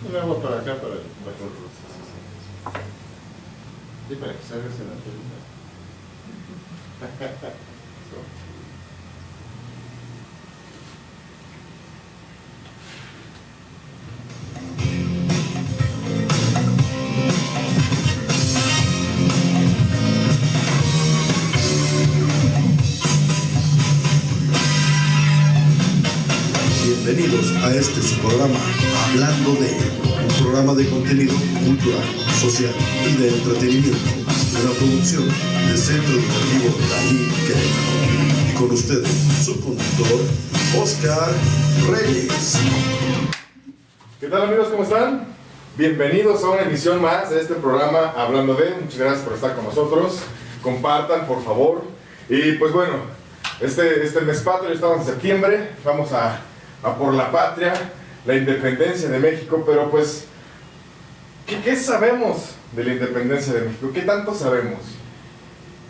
El agua para acá, para el mejor. Sí, para que salgas en la película. Bienvenidos a este su programa, Hablando de, un programa de contenido cultural, social y de entretenimiento, una producción del Centro Educativo Dani Querétaro. Y con ustedes, su conductor, Oscar Reyes. ¿Qué tal, amigos? ¿Cómo están? Bienvenidos a una emisión más de este programa Hablando de. Muchas gracias por estar con nosotros. Compartan, por favor. Y pues bueno, este mes patrio, estamos en septiembre, vamos a por la patria, la independencia de México, pero pues, ¿qué sabemos de la independencia de México? ¿Qué tanto sabemos?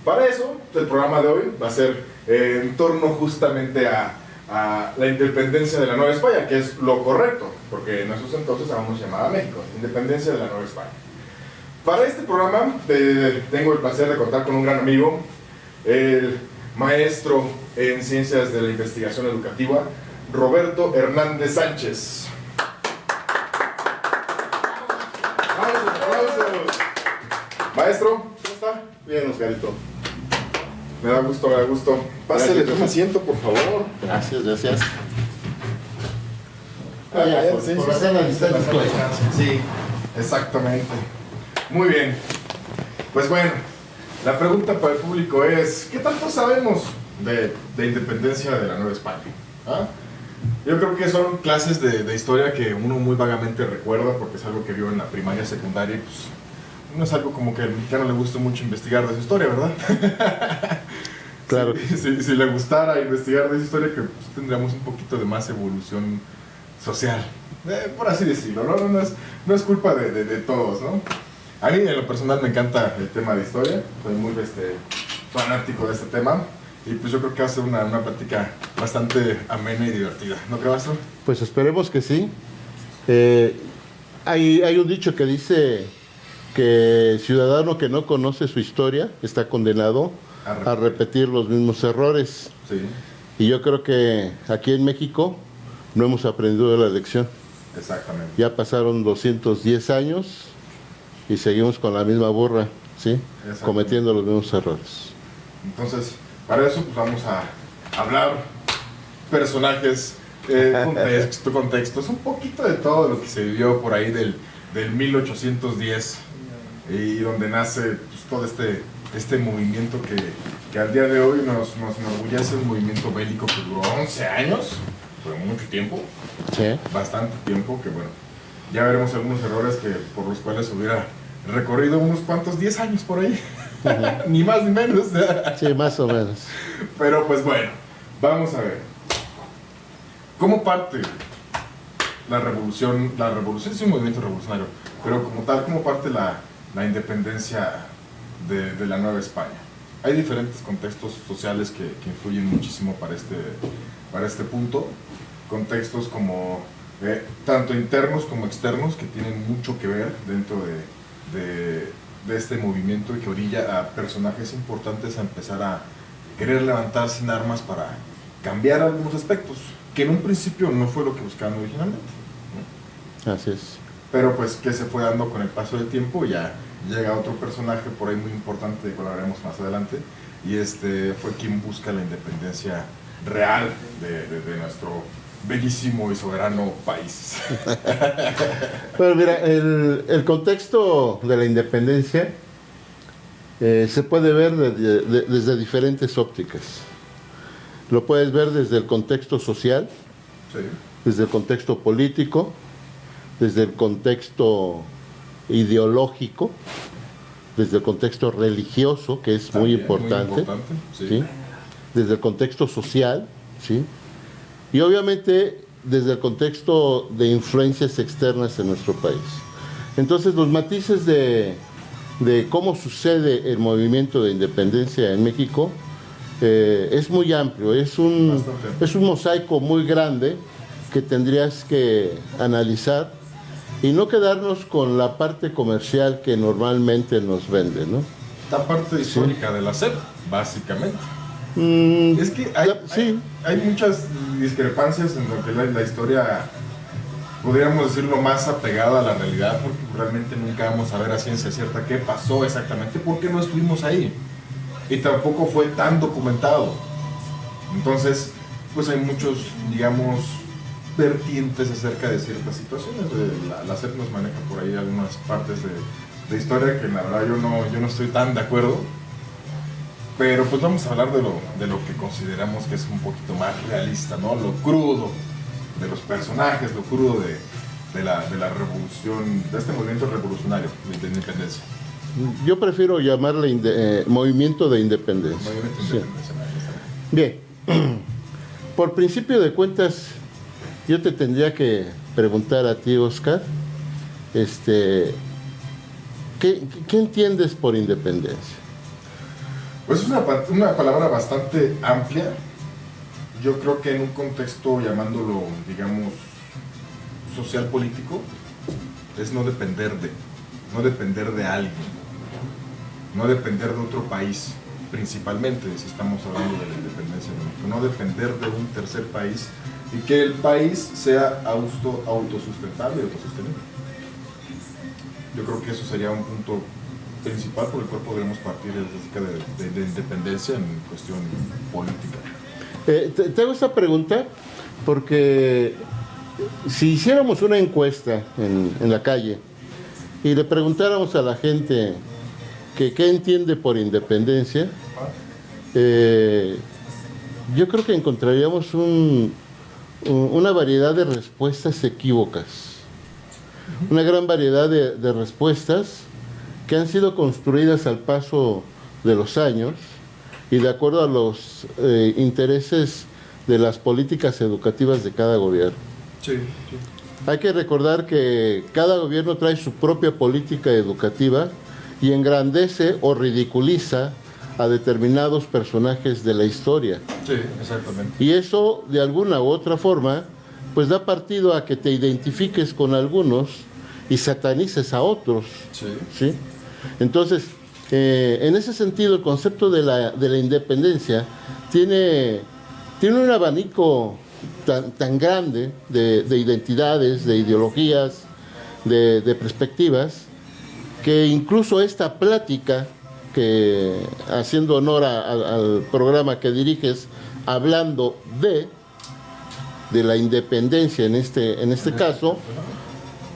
Para eso, el programa de hoy va a ser en torno justamente a la independencia de la Nueva España, que es lo correcto, porque en esos entonces aún se llamaba México, independencia de la Nueva España. Para este programa tengo el placer de contar con un gran amigo, el maestro en Ciencias de la Investigación Educativa, Roberto Hernández Sánchez. ¡Aplausos! Maestro, ¿cómo está? Bien, Oscarito. Me da gusto, me da gusto. Pásale, tome asiento, por favor. Gracias, gracias. Por hacer la distancia. Sí, exactamente. Muy bien. Pues bueno, la pregunta para el público es, ¿qué tanto sabemos de independencia de la Nueva España? ¿Ah? Yo creo que son clases de historia que uno muy vagamente recuerda porque es algo que vio en la primaria, secundaria y pues no es algo como que al mexicano le gusta mucho investigar de su historia, ¿verdad? Claro. Si le gustara investigar de esa historia, que pues, tendríamos un poquito de más evolución social, por así decirlo, ¿no? No es culpa de todos, ¿no? A mí en lo personal me encanta el tema de historia, soy muy fanático de este tema. Y pues yo creo que va a ser una plática bastante amena y divertida, ¿no crees, Astro? Pues esperemos que sí. Hay un dicho que dice que ciudadano que no conoce su historia está condenado a repetir los mismos errores. Sí. Y yo creo que aquí en México no hemos aprendido de la lección. Exactamente. Ya pasaron 210 años y seguimos con la misma burra, ¿sí? Cometiendo los mismos errores. Entonces, para eso pues vamos a hablar personajes, contextos, un poquito de todo lo que se vivió por ahí del 1810 y donde nace pues, todo este movimiento que al día de hoy nos enorgullece, un movimiento bélico que duró 11 años, fue mucho tiempo, Sí. bastante tiempo, que bueno, ya veremos algunos errores por los cuales hubiera recorrido unos cuantos 10 años por ahí. Ni más ni menos. Sí, más o menos. Pero pues bueno, vamos a ver. ¿Cómo parte la revolución es un movimiento revolucionario, pero como tal, ¿cómo parte la independencia de la Nueva España? Hay diferentes contextos sociales que influyen muchísimo para este punto. Contextos como tanto internos como externos que tienen mucho que ver dentro de este movimiento y que orilla a personajes importantes a empezar a querer levantarse en armas para cambiar algunos aspectos, que en un principio no fue lo que buscaban originalmente, ¿no? Así es. Pero pues que se fue dando con el paso del tiempo, ya llega otro personaje por ahí muy importante, del cual hablaremos más adelante, y fue quien busca la independencia real de nuestro bellísimo y soberano país. Bueno, mira, el contexto de la independencia se puede ver desde diferentes ópticas. Lo puedes ver desde el contexto social, Sí. desde el contexto político, desde el contexto ideológico, desde el contexto religioso, que es muy importante, sí. ¿sí? Desde el contexto social, ¿sí? Y obviamente desde el contexto de influencias externas en nuestro país. Entonces los matices de cómo sucede el movimiento de independencia en México es muy amplio, es un mosaico muy grande que tendrías que analizar y no quedarnos con la parte comercial que normalmente nos vende, ¿no? La parte histórica de la SEP, básicamente. Mm, Es que sí. hay muchas discrepancias en lo que la historia, podríamos decirlo, más apegada a la realidad, porque realmente nunca vamos a ver a ciencia cierta qué pasó exactamente, porque no estuvimos ahí. Y tampoco fue tan documentado. Entonces, pues hay muchos, digamos, vertientes acerca de ciertas situaciones. La SEP nos maneja por ahí algunas partes de historia que la verdad yo no estoy tan de acuerdo. Pero pues vamos a hablar de lo que consideramos que es un poquito más realista, ¿no? Lo crudo de los personajes, lo crudo de la revolución, de este movimiento revolucionario de independencia. Yo prefiero llamarle movimiento de independencia. Movimiento de Sí. independencia. Bien, por principio de cuentas, yo te tendría que preguntar a ti, Oscar, ¿qué entiendes por independencia? Pues es una palabra bastante amplia. Yo creo que en un contexto, llamándolo, digamos, social político, es no depender de alguien, no depender de otro país, principalmente si estamos hablando de la independencia de México, no depender de un tercer país y que el país sea autosustentable y autosostenible. Yo creo que eso sería un punto principal por el cual podremos partir acerca de independencia en cuestión política. Te hago esta pregunta porque si hiciéramos una encuesta en la calle y le preguntáramos a la gente que qué entiende por independencia, yo creo que encontraríamos una variedad de respuestas equívocas, una gran variedad de respuestas que han sido construidas al paso de los años y de acuerdo a los intereses de las políticas educativas de cada gobierno. Sí, sí. Hay que recordar que cada gobierno trae su propia política educativa y engrandece o ridiculiza a determinados personajes de la historia. Sí, exactamente. Y eso, de alguna u otra forma, pues da partido a que te identifiques con algunos y satanices a otros. Sí. ¿Sí? Entonces, en ese sentido, el concepto de la independencia tiene un abanico tan grande de identidades, de ideologías, de perspectivas, que incluso esta plática, que haciendo honor al programa que diriges, hablando de la independencia en este caso,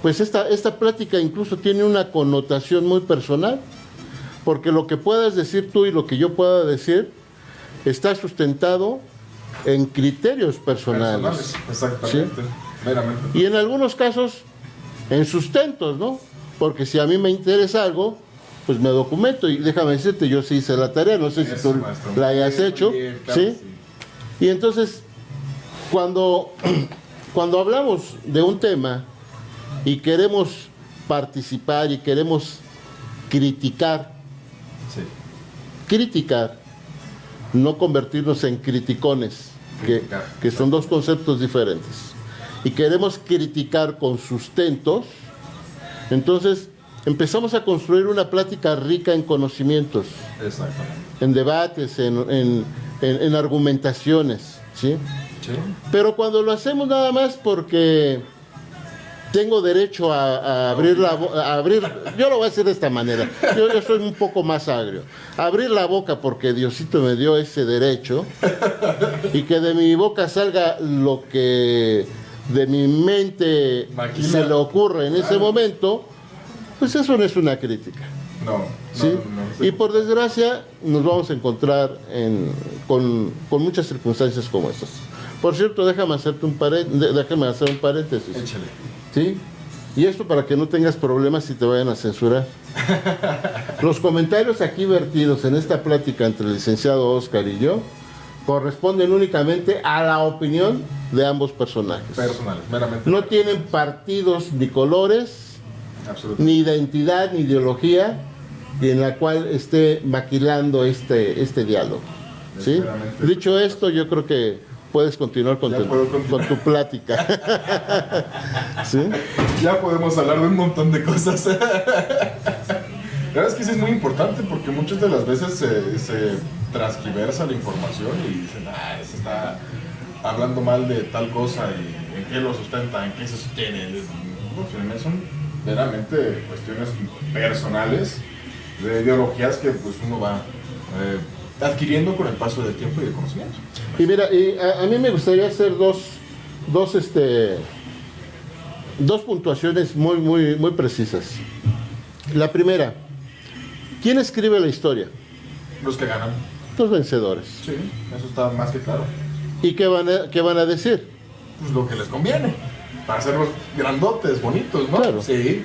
pues esta plática incluso tiene una connotación muy personal, porque lo que puedas decir tú y lo que yo pueda decir está sustentado en criterios personales. Exactamente. ¿Sí? Meramente. Y en algunos casos en sustentos, ¿no? Porque si a mí me interesa algo, pues me documento y déjame decirte, yo sí hice la tarea, no sé si tú Maestro. la hayas hecho, Bien, claro, ¿sí? Y entonces, cuando hablamos de un tema y queremos participar y queremos criticar, no convertirnos en criticones, que son dos conceptos diferentes, y queremos criticar con sustentos, entonces empezamos a construir una plática rica en conocimientos, Exactamente. en debates, en argumentaciones, ¿sí? Sí. Pero cuando lo hacemos nada más porque tengo derecho a abrir yo lo voy a decir de esta manera, yo soy un poco más agrio, abrir la boca porque Diosito me dio ese derecho y que de mi boca salga lo que de mi mente Maquina. se le ocurre en ese momento, pues eso no es una crítica. No. ¿Sí? No. Y por desgracia nos vamos a encontrar con muchas circunstancias como estas. Por cierto, déjame hacer un paréntesis. Échale. ¿Sí? Y esto para que no tengas problemas si te vayan a censurar. Los comentarios aquí vertidos en esta plática entre el licenciado Oscar y yo corresponden únicamente a la opinión de ambos personajes. Personales, meramente. No tienen partidos ni colores, Absolutamente. ni identidad, ni ideología, y en la cual esté maquilando este diálogo. ¿Sí? Meramente. Dicho esto, yo creo que puedes continuar con, Ya tu, puedo continuar. con tu plática. ¿Sí? Ya podemos hablar de un montón de cosas. La verdad es que sí es muy importante porque muchas de las veces se transgiversa la información y dicen, se está hablando mal de tal cosa y en qué lo sustenta, en qué se sostiene. No, finalmente son veramente cuestiones personales de ideologías que pues uno va adquiriendo con el paso del tiempo y del conocimiento. Y mira, a mí me gustaría hacer dos puntuaciones muy precisas. La primera, ¿quién escribe la historia? Los que ganan. Los vencedores. Sí, eso está más que claro. ¿Y qué van a decir? Pues lo que les conviene. Para hacerlos grandotes, bonitos, ¿no? Claro. Sí.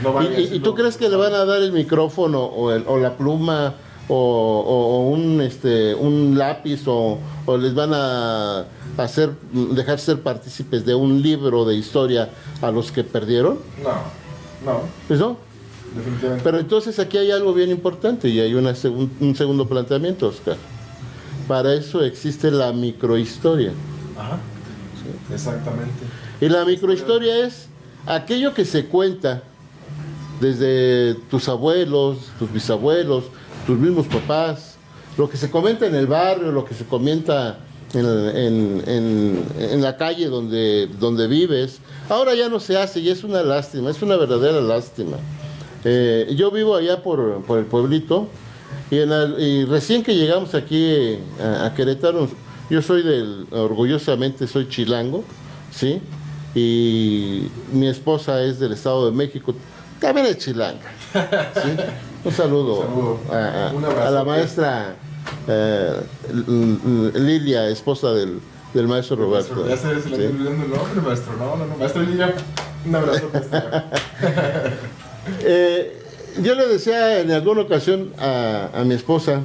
No van a ¿Y decir tú lo- crees que le van a dar el micrófono o la pluma o un lápiz o les van a dejar ser partícipes de un libro de historia a los que perdieron? No, Pues no. definitivamente. Pero entonces aquí hay algo bien importante y hay un segundo planteamiento, Oscar. Para eso existe la microhistoria. Ajá. Exactamente. Y la microhistoria es aquello que se cuenta desde tus abuelos, tus bisabuelos, tus mismos papás, lo que se comenta en el barrio, lo que se comenta en la calle donde vives. Ahora ya no se hace y es una lástima, es una verdadera lástima. Yo vivo allá por el pueblito y recién que llegamos aquí a Querétaro, yo orgullosamente soy chilango, ¿sí? Y mi esposa es del Estado de México, también es chilanga, ¿sí? Un saludo, Un abrazo. a la maestra Lilia, esposa del maestro Roberto. Ya se le ¿sí? estoy olvidando el nombre, maestro. No. Maestro Lilia, un abrazo. Yo le decía en alguna ocasión a mi esposa,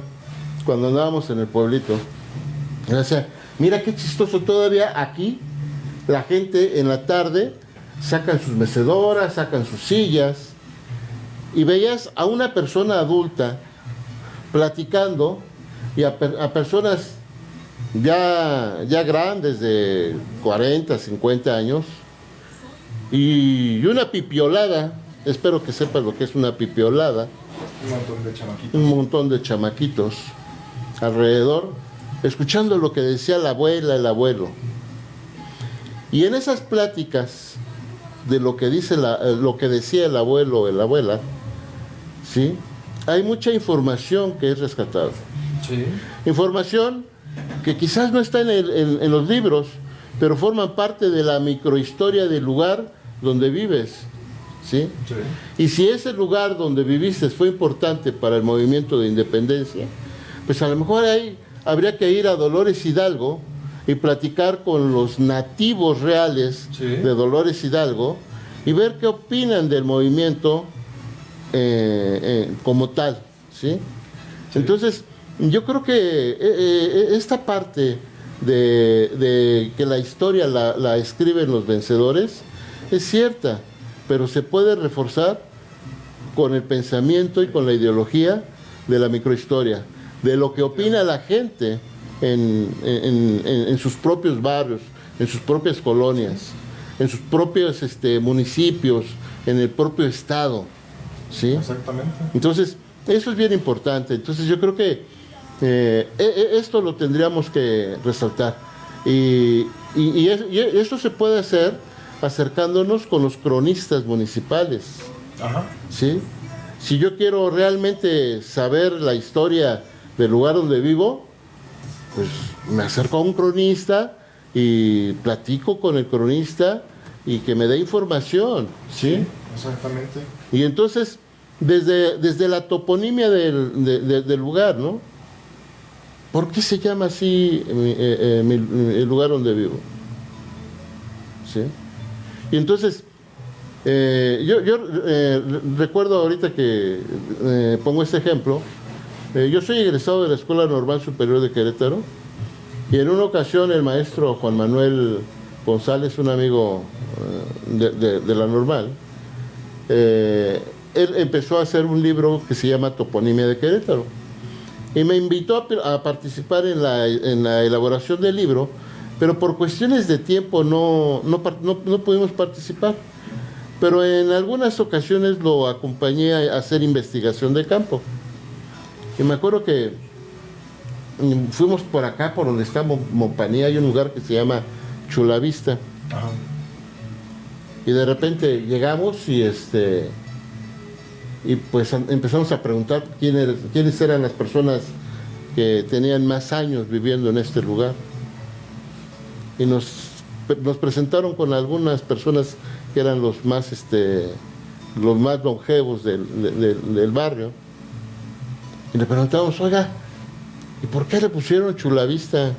cuando andábamos en el pueblito, le decía, mira qué chistoso, todavía aquí la gente en la tarde sacan sus mecedoras, sacan sus sillas, y veías a una persona adulta platicando y a personas ya grandes de 40, 50 años, y una pipiolada. Espero que sepas lo que es una pipiolada. Un montón de chamaquitos. Un montón de chamaquitos alrededor, escuchando lo que decía la abuela, el abuelo. Y en esas pláticas de lo que decía el abuelo o la abuela, ¿sí? Hay mucha información que es rescatada. Sí. Información que quizás no está en los libros, pero forman parte de la microhistoria del lugar donde vives. ¿Sí? Sí. Y si ese lugar donde viviste fue importante para el movimiento de independencia, pues a lo mejor ahí habría que ir a Dolores Hidalgo y platicar con los nativos reales Sí. de Dolores Hidalgo y ver qué opinan del movimiento como tal, ¿sí? Entonces, yo creo que esta parte de que la historia la escriben los vencedores es cierta, pero se puede reforzar con el pensamiento y con la ideología de la microhistoria, de lo que opina la gente en sus propios barrios, en sus propias colonias, en sus propios municipios, en el propio estado, ¿sí? Exactamente. Entonces, eso es bien importante. Entonces, yo creo que esto lo tendríamos que resaltar. Y esto se puede hacer acercándonos con los cronistas municipales, Ajá. ¿sí? Si yo quiero realmente saber la historia del lugar donde vivo, pues me acerco a un cronista y platico con el cronista y que me dé información, ¿sí? Exactamente. Y entonces, desde la toponimia del lugar, ¿no? ¿Por qué se llama así el lugar donde vivo? ¿Sí? Y entonces, yo recuerdo ahorita que pongo este ejemplo. Yo soy egresado de la Escuela Normal Superior de Querétaro y en una ocasión el maestro Juan Manuel González, un amigo de la Normal, él empezó a hacer un libro que se llama Toponimia de Querétaro. y me invitó a participar en la elaboración del libro, pero por cuestiones de tiempo no pudimos participar. Pero en algunas ocasiones lo acompañé a hacer investigación de campo. Y me acuerdo que fuimos por acá, por donde está Mopaní, hay un lugar que se llama Chulavista. Ajá. Y de repente llegamos y pues empezamos a preguntar quiénes eran las personas que tenían más años viviendo en este lugar. Y nos presentaron con algunas personas que eran los más longevos del barrio. Y le preguntamos, oiga, ¿y por qué le pusieron Chulavista?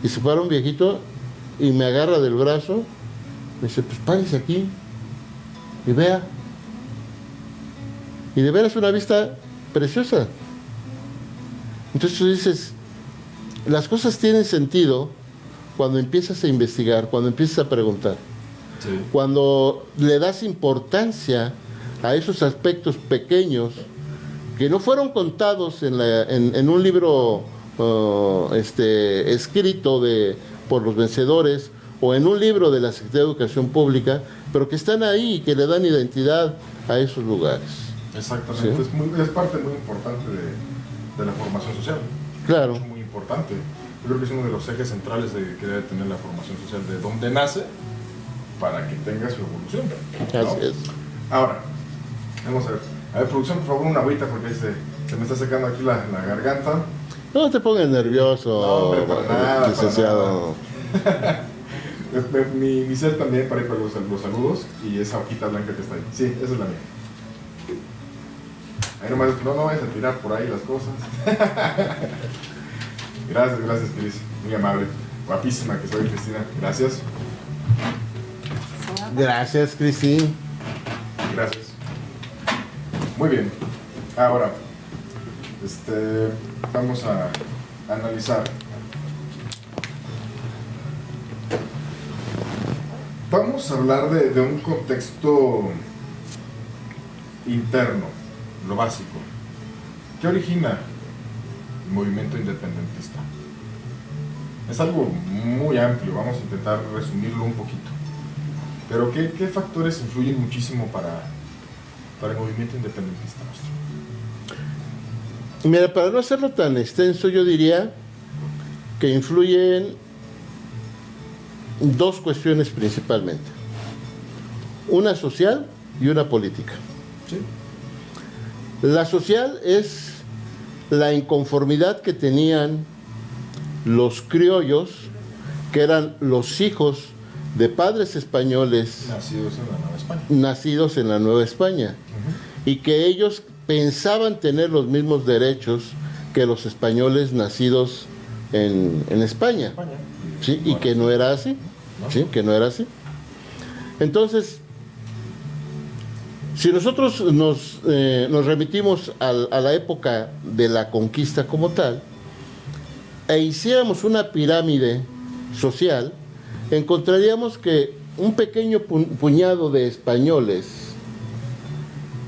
Y se para un viejito y me agarra del brazo. Me dice, pues párese aquí y vea. Y de veras una vista preciosa. Entonces tú dices, las cosas tienen sentido cuando empiezas a investigar, cuando empiezas a preguntar. Sí. Cuando le das importancia a esos aspectos pequeños que no fueron contados en un libro escrito por los vencedores o en un libro de la Secretaría de Educación Pública, pero que están ahí y que le dan identidad a esos lugares. Exactamente, Sí. es parte muy importante de la formación social. Claro. Es muy importante. Yo creo que es uno de los ejes centrales que debe tener la formación social, de dónde nace para que tenga su evolución, ¿no? Así es. Ahora, vamos a ver. A ver, producción, por favor, una agüita porque se me está secando aquí la garganta. No te pongas nervioso, No, hombre, para nada, licenciado. Mi cel también para ir para los saludos y esa hojita blanca que está ahí. Sí, esa es la mía. Ahí nomás, no vayas a tirar por ahí las cosas. Gracias, Cris. Muy amable. Guapísima que soy, Cristina. Gracias. Gracias, Cristín. Gracias. Muy bien. Ahora, vamos a analizar. Vamos a hablar de un contexto interno, lo básico. ¿Qué origina el movimiento independentista? Es algo muy amplio, vamos a intentar resumirlo un poquito. Pero ¿qué factores influyen muchísimo para el movimiento independentista nuestro? Mira, para no hacerlo tan extenso, yo diría que influyen dos cuestiones principalmente. Una social y una política. ¿Sí? La social es la inconformidad que tenían los criollos, que eran los hijos de padres españoles Nacidos en la Nueva España. nacidos en la Nueva España, y que ellos pensaban tener los mismos derechos que los españoles nacidos en España. ¿Sí? Y que no era así. ¿Sí? Que no era así. Entonces, si nosotros nos remitimos a la época de la conquista como tal, e hiciéramos una pirámide social, encontraríamos que un pequeño puñado de españoles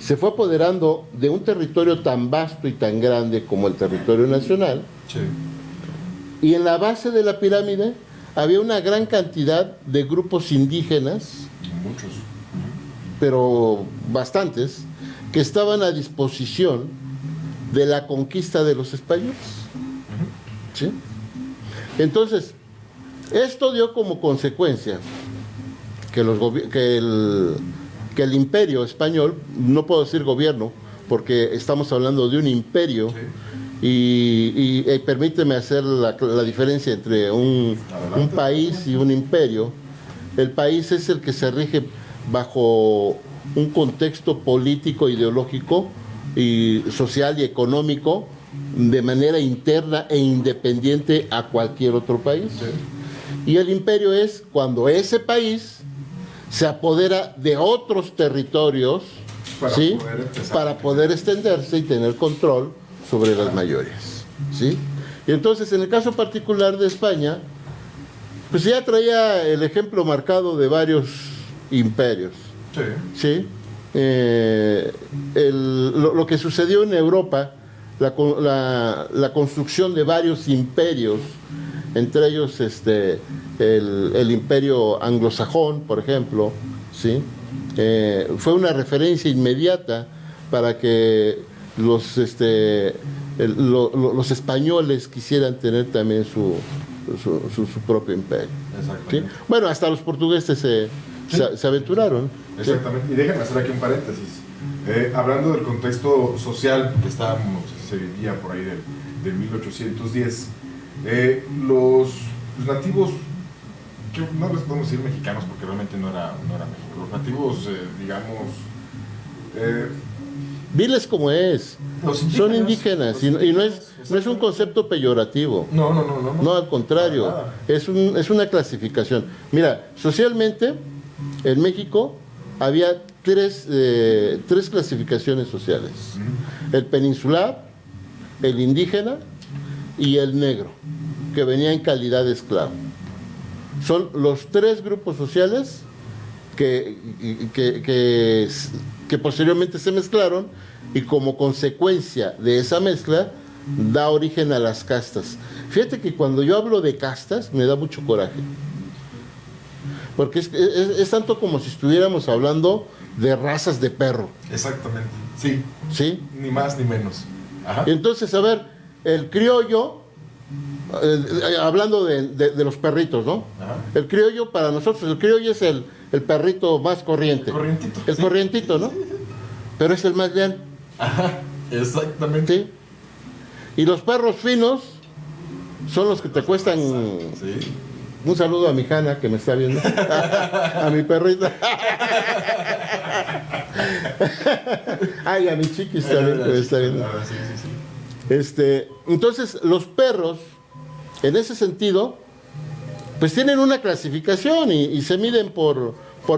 se fue apoderando de un territorio tan vasto y tan grande como el territorio nacional. Sí. Y en la base de la pirámide había una gran cantidad de grupos indígenas, Muchos. pero bastantes, que estaban a disposición de la conquista de los españoles. ¿Sí? Entonces, esto dio como consecuencia que el imperio español, no puedo decir gobierno, porque estamos hablando de un imperio. Sí. Y permíteme hacer la diferencia entre un país y un imperio. El país es el que se rige bajo un contexto político, ideológico, y social y económico de manera interna e independiente a cualquier otro país. Sí. Y el imperio es cuando ese país se apodera de otros territorios, Para ¿sí? poder empezar. Para poder extenderse y tener control sobre las mayorías, ¿sí? Y entonces, en el caso particular de España, pues ya traía el ejemplo marcado de varios imperios, Sí. ¿sí? Lo que sucedió en Europa la construcción de varios imperios, entre ellos el imperio anglosajón, por ejemplo, ¿sí? Fue una referencia inmediata para que los españoles quisieran tener también su propio imperio. ¿Sí? Bueno, hasta los portugueses se aventuraron. Exactamente. ¿Sí? Y déjenme hacer aquí un paréntesis. Hablando del contexto social que se vivía por ahí del 1810, los nativos, que no les podemos decir mexicanos porque realmente no era México, los nativos, digamos... Diles como es. Son indígenas y no es un concepto peyorativo. No, al contrario, es una clasificación. Mira, socialmente en México había tres clasificaciones sociales: el peninsular, el indígena y el negro, que venía en calidad de esclavo. Son los tres grupos sociales que posteriormente se mezclaron, y como consecuencia de esa mezcla da origen a las castas. Fíjate que cuando yo hablo de castas me da mucho coraje, porque es tanto como si estuviéramos hablando de razas de perro. Exactamente, sí, ni más ni menos. Ajá. Entonces, a ver, el criollo, hablando de los perritos, ¿no? Ajá. El criollo, para nosotros, el criollo es el perrito más corriente. El corrientito, ¿no? Pero es el más leal. Ajá, exactamente. ¿Sí? Y los perros finos son los que te cuestan. Sí. Un saludo a mi Hanna, que me está viendo. A mi perrita. Ay, a mi chiquis también, que me está viendo. Sí. Entonces, los perros, en ese sentido, pues tienen una clasificación y se miden por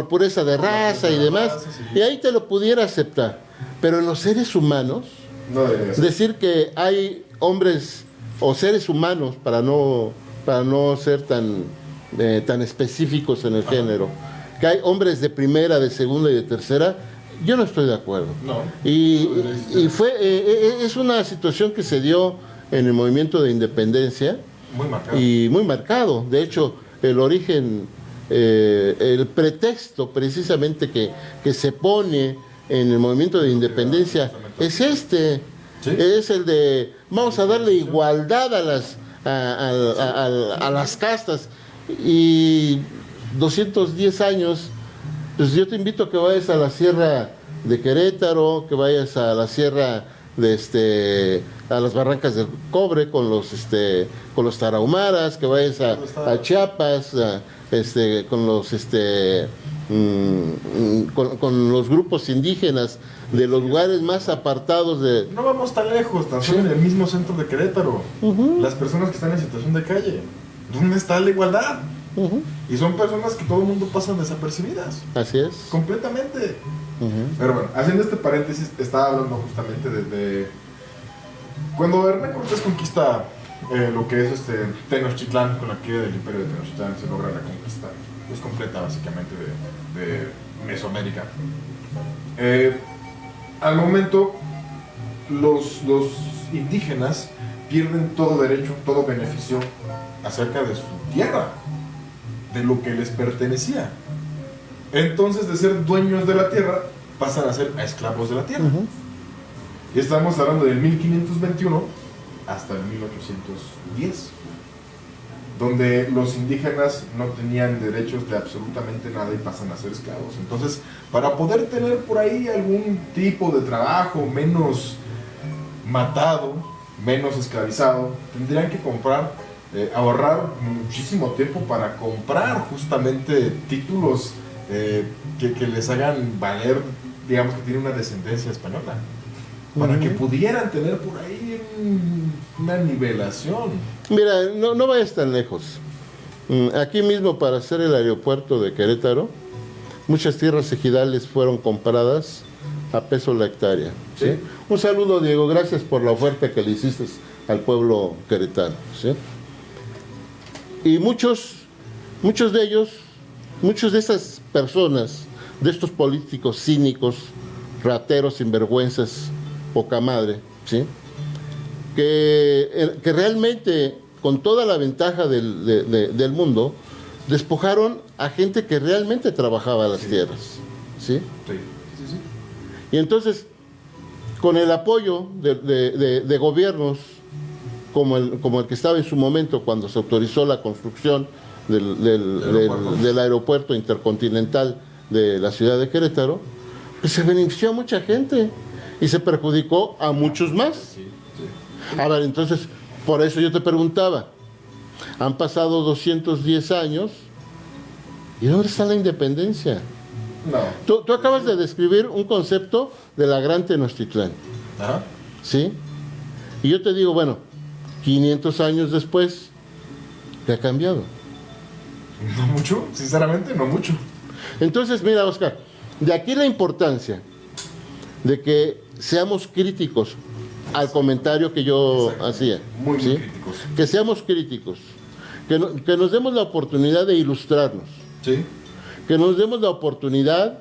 pureza de raza y demás. Sí. Y ahí te lo pudiera aceptar. Pero en los seres humanos, No debería ser. decir que hay hombres o seres humanos, para no ser tan específicos en el género, que hay hombres de primera, de segunda y de tercera, yo no estoy de acuerdo. No. Y es una situación que se dio en el movimiento de independencia. Muy marcado. Y muy marcado. De hecho, el origen, el pretexto precisamente que se pone en el movimiento de independencia es Sí. es el de vamos a darle igualdad a las castas. Y 210 años, pues yo te invito a que vayas a la Sierra de Querétaro, que vayas a la Sierra a las Barrancas del Cobre con los tarahumaras, que vayas a Chiapas, con los grupos indígenas de los lugares más apartados de... No vamos tan lejos, tan solo en el mismo centro de Querétaro. Las personas que están en situación de calle, ¿dónde está la igualdad? Y son personas que todo el mundo pasa desapercibidas. Así es. Completamente. Pero bueno, haciendo este paréntesis, estaba hablando justamente desde cuando Hernán Cortés conquista lo que es Tenochtitlán, con la caída del imperio de Tenochtitlán se logra la conquista completa básicamente de Mesoamérica. Al momento los indígenas pierden todo derecho, todo beneficio acerca de su tierra, de lo que les pertenecía. Entonces, de ser dueños de la tierra, pasan a ser esclavos de la tierra. Y estamos hablando del 1521 hasta el 1810, donde los indígenas no tenían derechos de absolutamente nada y pasan a ser esclavos. Entonces, para poder tener por ahí algún tipo de trabajo menos matado, menos esclavizado, tendrían que ahorrar muchísimo tiempo para comprar justamente títulos que les hagan valer, digamos que tienen una descendencia española, para que pudieran tener por ahí una nivelación. Mira, no vayas tan lejos. Aquí mismo, para hacer el aeropuerto de Querétaro, muchas tierras ejidales fueron compradas a peso la hectárea. ¿Sí? Un saludo, Diego, gracias por la oferta que le hiciste al pueblo queretano. ¿Sí? Y muchos de ellos, muchas de esas personas, de estos políticos cínicos, rateros, sinvergüenzas, poca madre, ¿sí? que realmente, con toda la ventaja del mundo, despojaron a gente que realmente trabajaba las tierras, ¿sí? Sí. Y entonces, con el apoyo de gobiernos como el que estaba en su momento cuando se autorizó la construcción del aeropuerto intercontinental de la ciudad de Querétaro, pues se benefició a mucha gente y se perjudicó a muchos más. A ver, entonces, por eso yo te preguntaba, han pasado 210 años, ¿y dónde está la independencia? No. Tú acabas de describir un concepto de la Gran Tenochtitlán, Ajá. ¿sí? Y yo te digo, bueno, 500 años después, ¿qué ha cambiado? No mucho, sinceramente, no mucho. Entonces, mira, Oscar, de aquí la importancia de que seamos críticos al comentario que yo hacía. Muy ¿sí? críticos. Que seamos críticos, que nos demos la oportunidad de ilustrarnos, Sí. que nos demos la oportunidad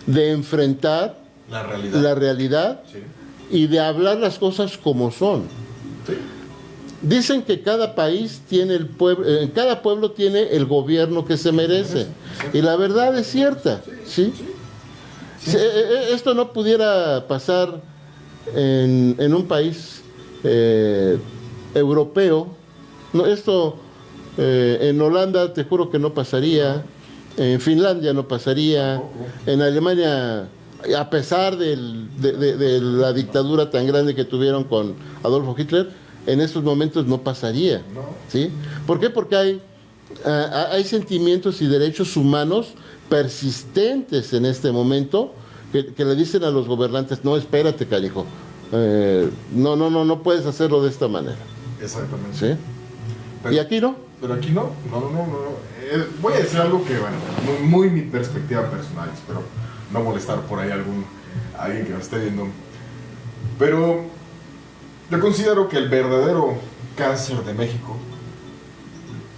de enfrentar La realidad. Sí. y de hablar las cosas como son. Sí. Dicen que cada país tiene cada pueblo tiene el gobierno que se merece. Y la verdad es cierta, ¿sí? Esto no pudiera pasar en un país europeo. No, esto en Holanda te juro que no pasaría, en Finlandia no pasaría, en Alemania, a pesar de la dictadura tan grande que tuvieron con Adolfo Hitler, en estos momentos no pasaría. ¿Sí? ¿Por qué? Porque hay sentimientos y derechos humanos persistentes en este momento que le dicen a los gobernantes, no, espérate, canijo, no puedes hacerlo de esta manera. Exactamente. ¿Sí? Pero, ¿Y aquí no? Pero aquí no. Voy a decir algo que, bueno, muy mi perspectiva personal, espero no molestar por ahí alguien que me esté viendo. Pero yo considero que el verdadero cáncer de México,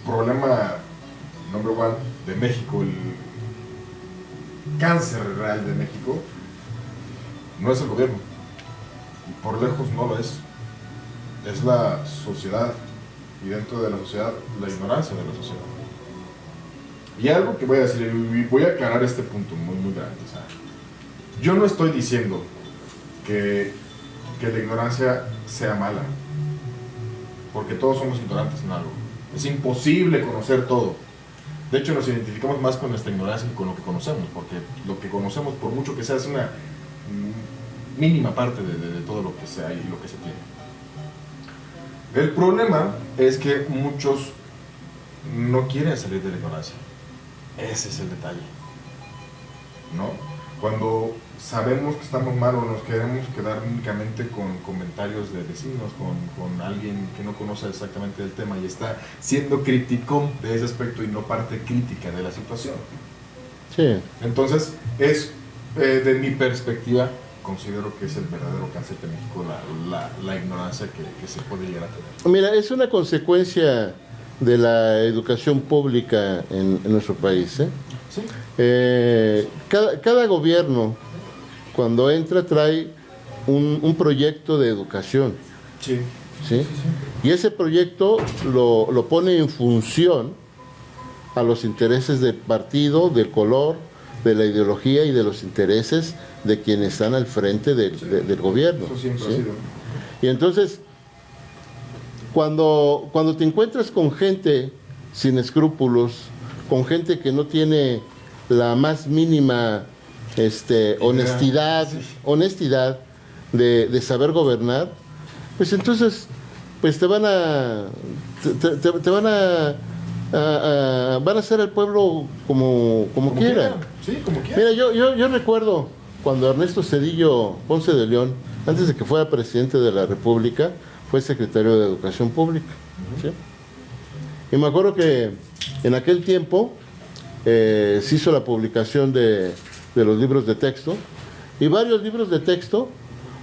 problema number one de México, el cáncer real de México, no es el gobierno. Y por lejos no lo es. Es la sociedad. Y dentro de la sociedad, la ignorancia de la sociedad. Y algo que voy a decir, y voy a aclarar este punto muy grande. O sea, yo no estoy diciendo que la ignorancia sea mala, porque todos somos ignorantes en algo. Es imposible conocer todo. De hecho, nos identificamos más con nuestra ignorancia que con lo que conocemos, porque lo que conocemos, por mucho que sea, es una mínima parte de todo lo que sea y lo que se tiene. El problema es que muchos no quieren salir de la ignorancia. Ese es el detalle, ¿no? Cuando sabemos que estamos mal o nos queremos quedar únicamente con comentarios de vecinos, con alguien que no conoce exactamente el tema y está siendo crítico de ese aspecto y no parte crítica de la situación. Sí. Entonces, de mi perspectiva, considero que es el verdadero cáncer de México, la ignorancia que se puede llegar a tener. Mira, es una consecuencia de la educación pública en nuestro país. Sí. Cada gobierno, cuando entra, trae un proyecto de educación. Sí. ¿Sí? Y ese proyecto lo pone en función a los intereses del partido, del color, de la ideología y de los intereses de quienes están al frente del gobierno. Eso siempre ¿sí? ha sido. Y entonces, cuando te encuentras con gente sin escrúpulos, con gente que no tiene la más mínima honestidad de saber gobernar, pues entonces pues te van a hacer al pueblo como quieran. Sí, como quieran. Mira, yo recuerdo cuando Ernesto Zedillo Ponce de León, antes de que fuera presidente de la República, fue secretario de Educación Pública. ¿Sí? Y me acuerdo que en aquel tiempo se hizo la publicación de los libros de texto, y varios libros de texto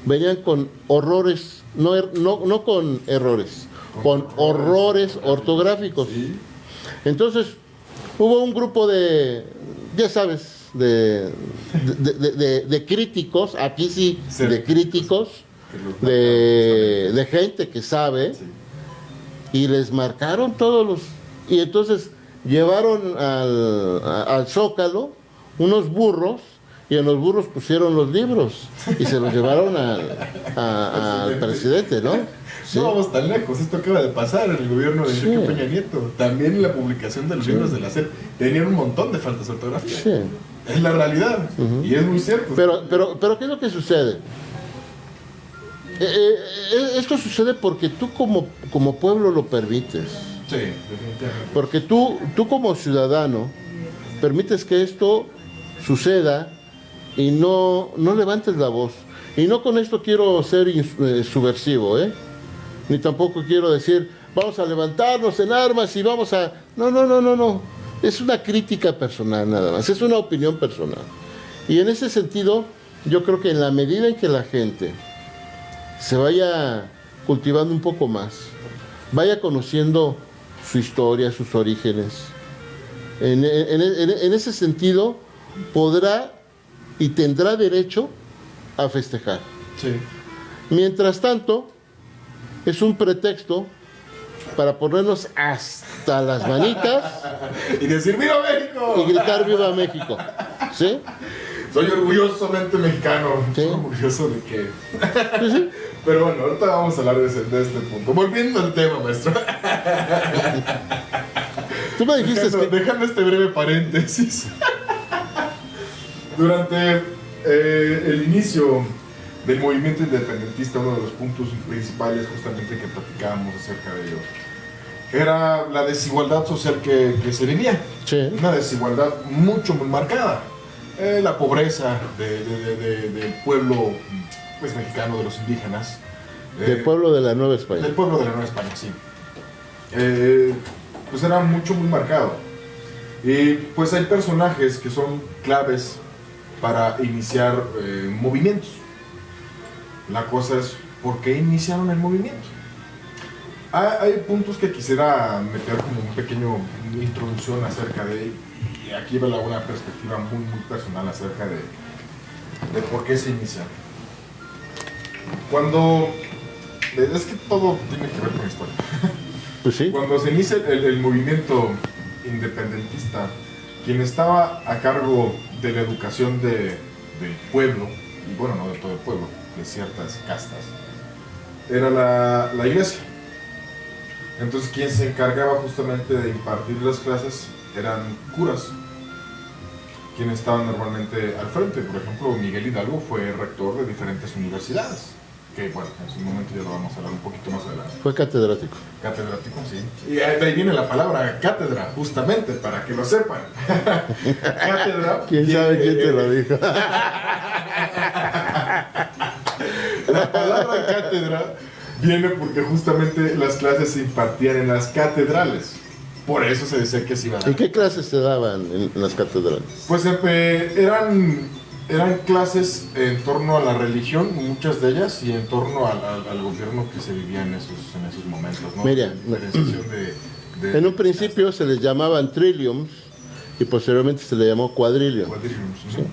venían con horrores, no con errores, con horrores ortográficos. Sí. Entonces, hubo un grupo ya sabes, de críticos, aquí sí, de críticos, de gente que sabe, Sí. y les marcaron todos los... Y entonces llevaron al Zócalo unos burros, y en los burros pusieron los libros, y se los llevaron al presidente, ¿no? Sí. No vamos tan lejos, esto acaba de pasar en el gobierno de Enrique Sí. Peña Nieto. También en la publicación de los libros de la SEP tenían un montón de faltas de ortografía. Sí. Es la realidad, y es muy cierto. Pero, ¿qué es lo que sucede? Esto sucede porque tú como pueblo lo permites. Sí, definitivamente. Porque tú como ciudadano permites que esto suceda y no levantes la voz. Y no con esto quiero ser subversivo, ni tampoco quiero decir vamos a levantarnos en armas y vamos a... No. Es una crítica personal nada más, es una opinión personal. Y en ese sentido, yo creo que en la medida en que la gente se vaya cultivando un poco más, vaya conociendo su historia, sus orígenes, en ese sentido podrá y tendrá derecho a festejar. Sí. Mientras tanto, es un pretexto para ponernos hasta las manitas Y decir ¡Viva México! y gritar ¡Viva México! ¿Sí? Soy orgullosamente mexicano. Sí. Soy orgulloso de que... Sí, sí. Pero bueno, ahorita vamos a hablar de este punto. Volviendo al tema, maestro. Tú me dijiste que... Dejando este breve paréntesis. Durante el inicio del movimiento independentista, uno de los puntos principales justamente que platicábamos acerca de ello era la desigualdad social que se vivía. Sí. Una desigualdad muy marcada. La pobreza del pueblo pues, mexicano, de los indígenas. Del pueblo de la Nueva España. Del pueblo de la Nueva España, sí. Pues era muy marcado. Y pues hay personajes que son claves para iniciar movimientos. La cosa es, ¿por qué iniciaron el movimiento? Hay puntos que quisiera meter como un pequeño introducción acerca de, y aquí va una perspectiva muy personal acerca de por qué se inicia. Es que todo tiene que ver con historia. Pues sí. Cuando se inicia el movimiento independentista, quien estaba a cargo de la educación del pueblo, y bueno, no de todo el pueblo, de ciertas castas, era la iglesia. Entonces quien se encargaba justamente de impartir las clases eran curas, quienes estaban normalmente al frente. Por ejemplo, Miguel Hidalgo fue rector de diferentes universidades, que bueno, en su momento ya lo vamos a hablar un poquito más adelante. Fue catedrático. Catedrático, sí. Y de ahí viene la palabra cátedra, justamente, para que lo sepan. Cátedra. ¿Quién sabe quién te lo dijo? La palabra cátedra viene porque justamente las clases se impartían en las catedrales. Por eso se decía que se iba a dar. ¿Y qué clases se daban en las catedrales? Pues eran clases en torno a la religión, muchas de ellas, y en torno al gobierno que se vivía en esos momentos, ¿no? Mira, Diferenciación de en un principio se les llamaban trilliums y posteriormente se le llamó quadrillium. Quadrilliums, ¿no? Sí.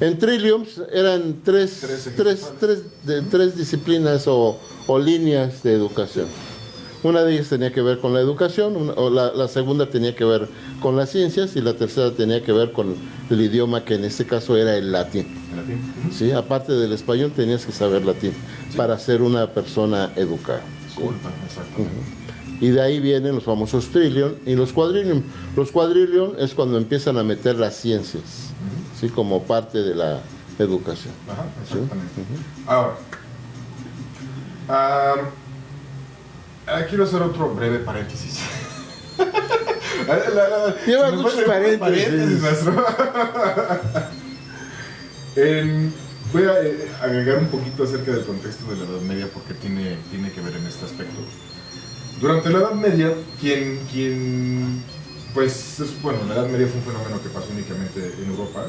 En trilliums eran tres disciplinas o líneas de educación. Una de ellas tenía que ver con la educación, la segunda tenía que ver con las ciencias y la tercera tenía que ver con el idioma, que en este caso era el latín. ¿En latín? ¿Sí? Aparte del español tenías que saber latín para ser una persona educada. ¿Sí? Culpa, exactamente. Y de ahí vienen los famosos trillium y los quadrillium. Los quadrillium es cuando empiezan a meter las ciencias, ¿sí? Como parte de la educación. Ajá, exactamente. Ahora, quiero hacer otro breve paréntesis. Lleva Se nos muchos van a ir paréntesis. maestro. Voy a agregar un poquito acerca del contexto de la Edad Media porque tiene que ver en este aspecto. Durante la Edad Media, la Edad Media fue un fenómeno que pasó únicamente en Europa,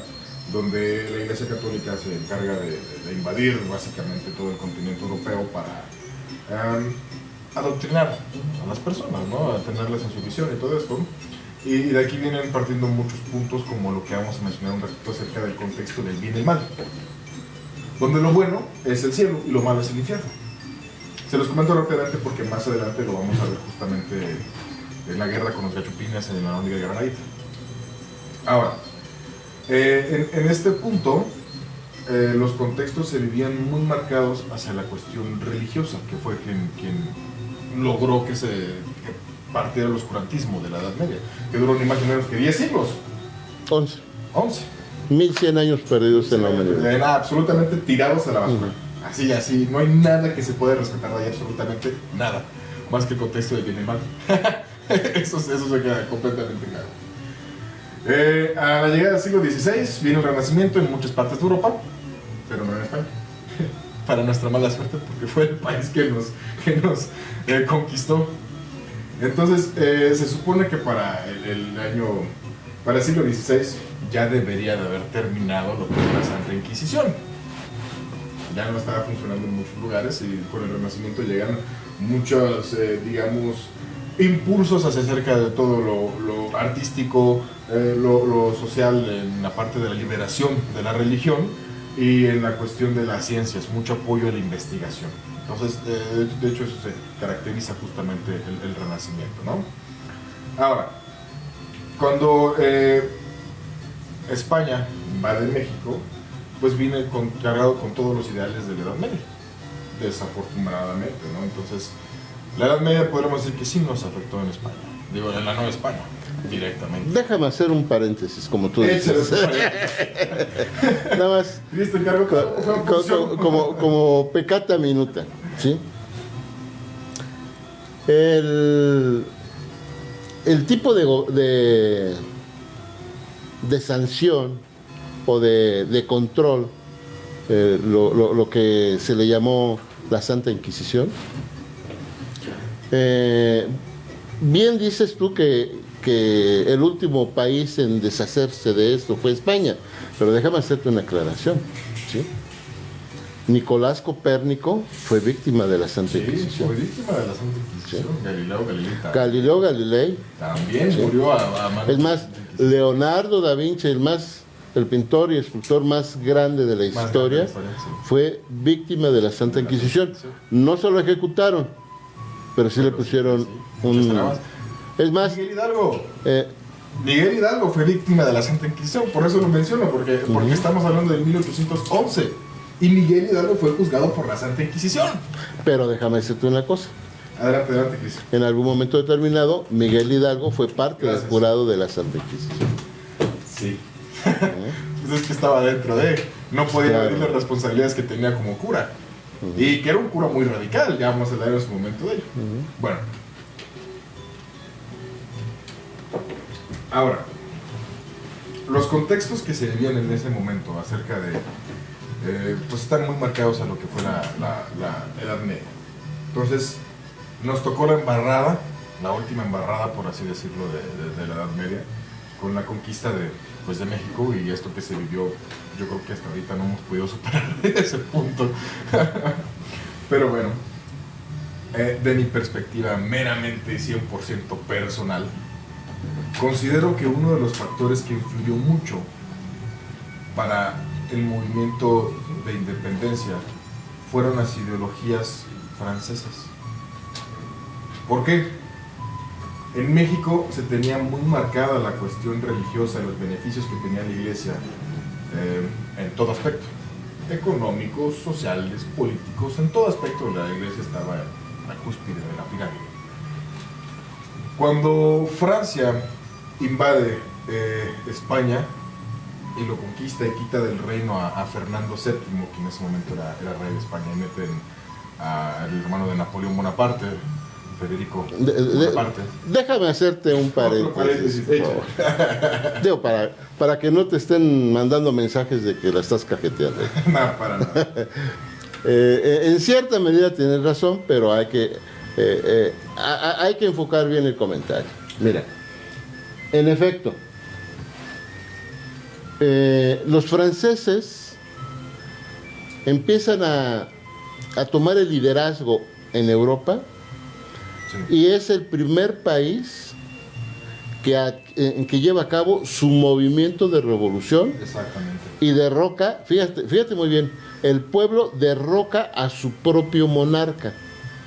donde la Iglesia Católica se encarga de invadir básicamente todo el continente europeo para adoctrinar a las personas, ¿no? A tenerlas en su visión y todo esto. Y de aquí vienen partiendo muchos puntos, como lo que vamos a mencionar un ratito acerca del contexto del bien y el mal. donde lo bueno es el cielo y lo malo es el infierno. Se los comento rápidamente porque más adelante lo vamos a ver justamente en la guerra con los gachupines en la Lóndiga de Granadita. Ahora, en este punto, los contextos se vivían muy marcados hacia la cuestión religiosa, que fue quien logró que partiera el oscurantismo de la Edad Media, que duró ni más ni menos que 10 siglos. 11. 11. 1100 años perdidos en la humanidad. Era absolutamente tirados a la basura. Así, no hay nada que se pueda rescatar de ahí, absolutamente nada. Más que el contexto de bien y mal. Eso se queda completamente claro. A la llegada del siglo XVI viene el Renacimiento en muchas partes de Europa, pero no en España. Para nuestra mala suerte, porque fue el país que nos conquistó. Entonces, se supone que para el siglo XVI ya debería de haber terminado lo que es la Santa Inquisición. Ya no estaba funcionando en muchos lugares y con el Renacimiento llegan muchos, digamos, impulsos hacia acerca de todo lo artístico, lo social, en la parte de la liberación de la religión y en la cuestión de las ciencias, mucho apoyo a la investigación. Entonces, de hecho, eso se caracteriza justamente el Renacimiento, ¿no? Ahora, cuando España invade México, pues viene cargado con todos los ideales de la Edad Media, desafortunadamente, ¿no? Entonces, la Edad Media podríamos decir que sí nos afectó en España, digo, en la Nueva España, directamente. Déjame hacer un paréntesis, como tú dices. Nada más, ¿Viste, cargo? como pecata minuta, ¿sí? El tipo de sanción o de control, lo que se le llamó la Santa Inquisición. Bien dices tú que el último país en deshacerse de esto fue España, pero déjame hacerte una aclaración, ¿sí? Nicolás Copérnico fue víctima de la Santa Inquisición. Fue víctima de la Santa Inquisición. Sí. Galileo Galilei también sí. Murió a manos. Es más, Leonardo da Vinci, el pintor y escultor más grande de la historia, sí. fue víctima de la Santa Inquisición. No se lo ejecutaron, pero sí le pusieron un... Es más... Miguel Hidalgo fue víctima de la Santa Inquisición, por eso lo menciono, porque estamos hablando de 1811 y Miguel Hidalgo fue juzgado por la Santa Inquisición. Pero déjame decirte una cosa. Adelante, Cris. En algún momento determinado, Miguel Hidalgo fue parte del jurado de la Santa Inquisición. Sí. Pues es que estaba dentro no podía evadir las responsabilidades que tenía como cura. Y que era un cura muy radical, ya vamos a hablar en su momento de ello. Bueno. Ahora, los contextos que se vivían en ese momento acerca de... pues están muy marcados a lo que fue la Edad Media. Entonces, nos tocó la embarrada, la última embarrada, por así decirlo, de la Edad Media, con la conquista de México, y esto que se vivió, yo creo que hasta ahorita no hemos podido superar ese punto. Pero bueno, de mi perspectiva meramente 100% personal, considero que uno de los factores que influyó mucho para el movimiento de independencia fueron las ideologías francesas. ¿Por qué? En México se tenía muy marcada la cuestión religiosa, los beneficios que tenía la iglesia en todo aspecto, económicos, sociales, políticos, en todo aspecto la iglesia estaba a la cúspide de la pirámide. Cuando Francia invade España y lo conquista y quita del reino a Fernando VII, que en ese momento era rey de España, y meten al hermano de Napoleón Bonaparte, Federico Bonaparte. Déjame hacerte un paréntesis, por favor. Digo, para que no te estén mandando mensajes de que la estás cajeteando. No, para nada. En cierta medida tienes razón, pero hay que enfocar bien el comentario. Mira, en efecto, los franceses empiezan a tomar el liderazgo en Europa, sí, y es el primer país que lleva a cabo su movimiento de revolución Exactamente. y derroca, fíjate muy bien, el pueblo derroca a su propio monarca.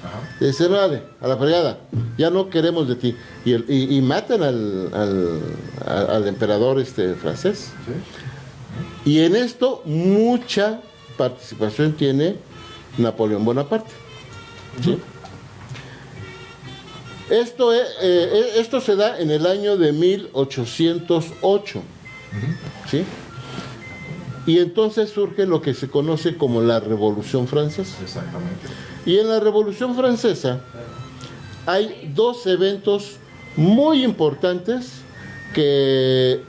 Ajá. Dice, vale, a la fregada, ya no queremos de ti. Y matan al emperador francés. Sí. Y en esto mucha participación tiene Napoleón Bonaparte. ¿Sí? Esto se da en el año de 1808. ¿Sí? Y entonces surge lo que se conoce como la Revolución Francesa. Exactamente. Y en la Revolución Francesa hay dos eventos muy importantes que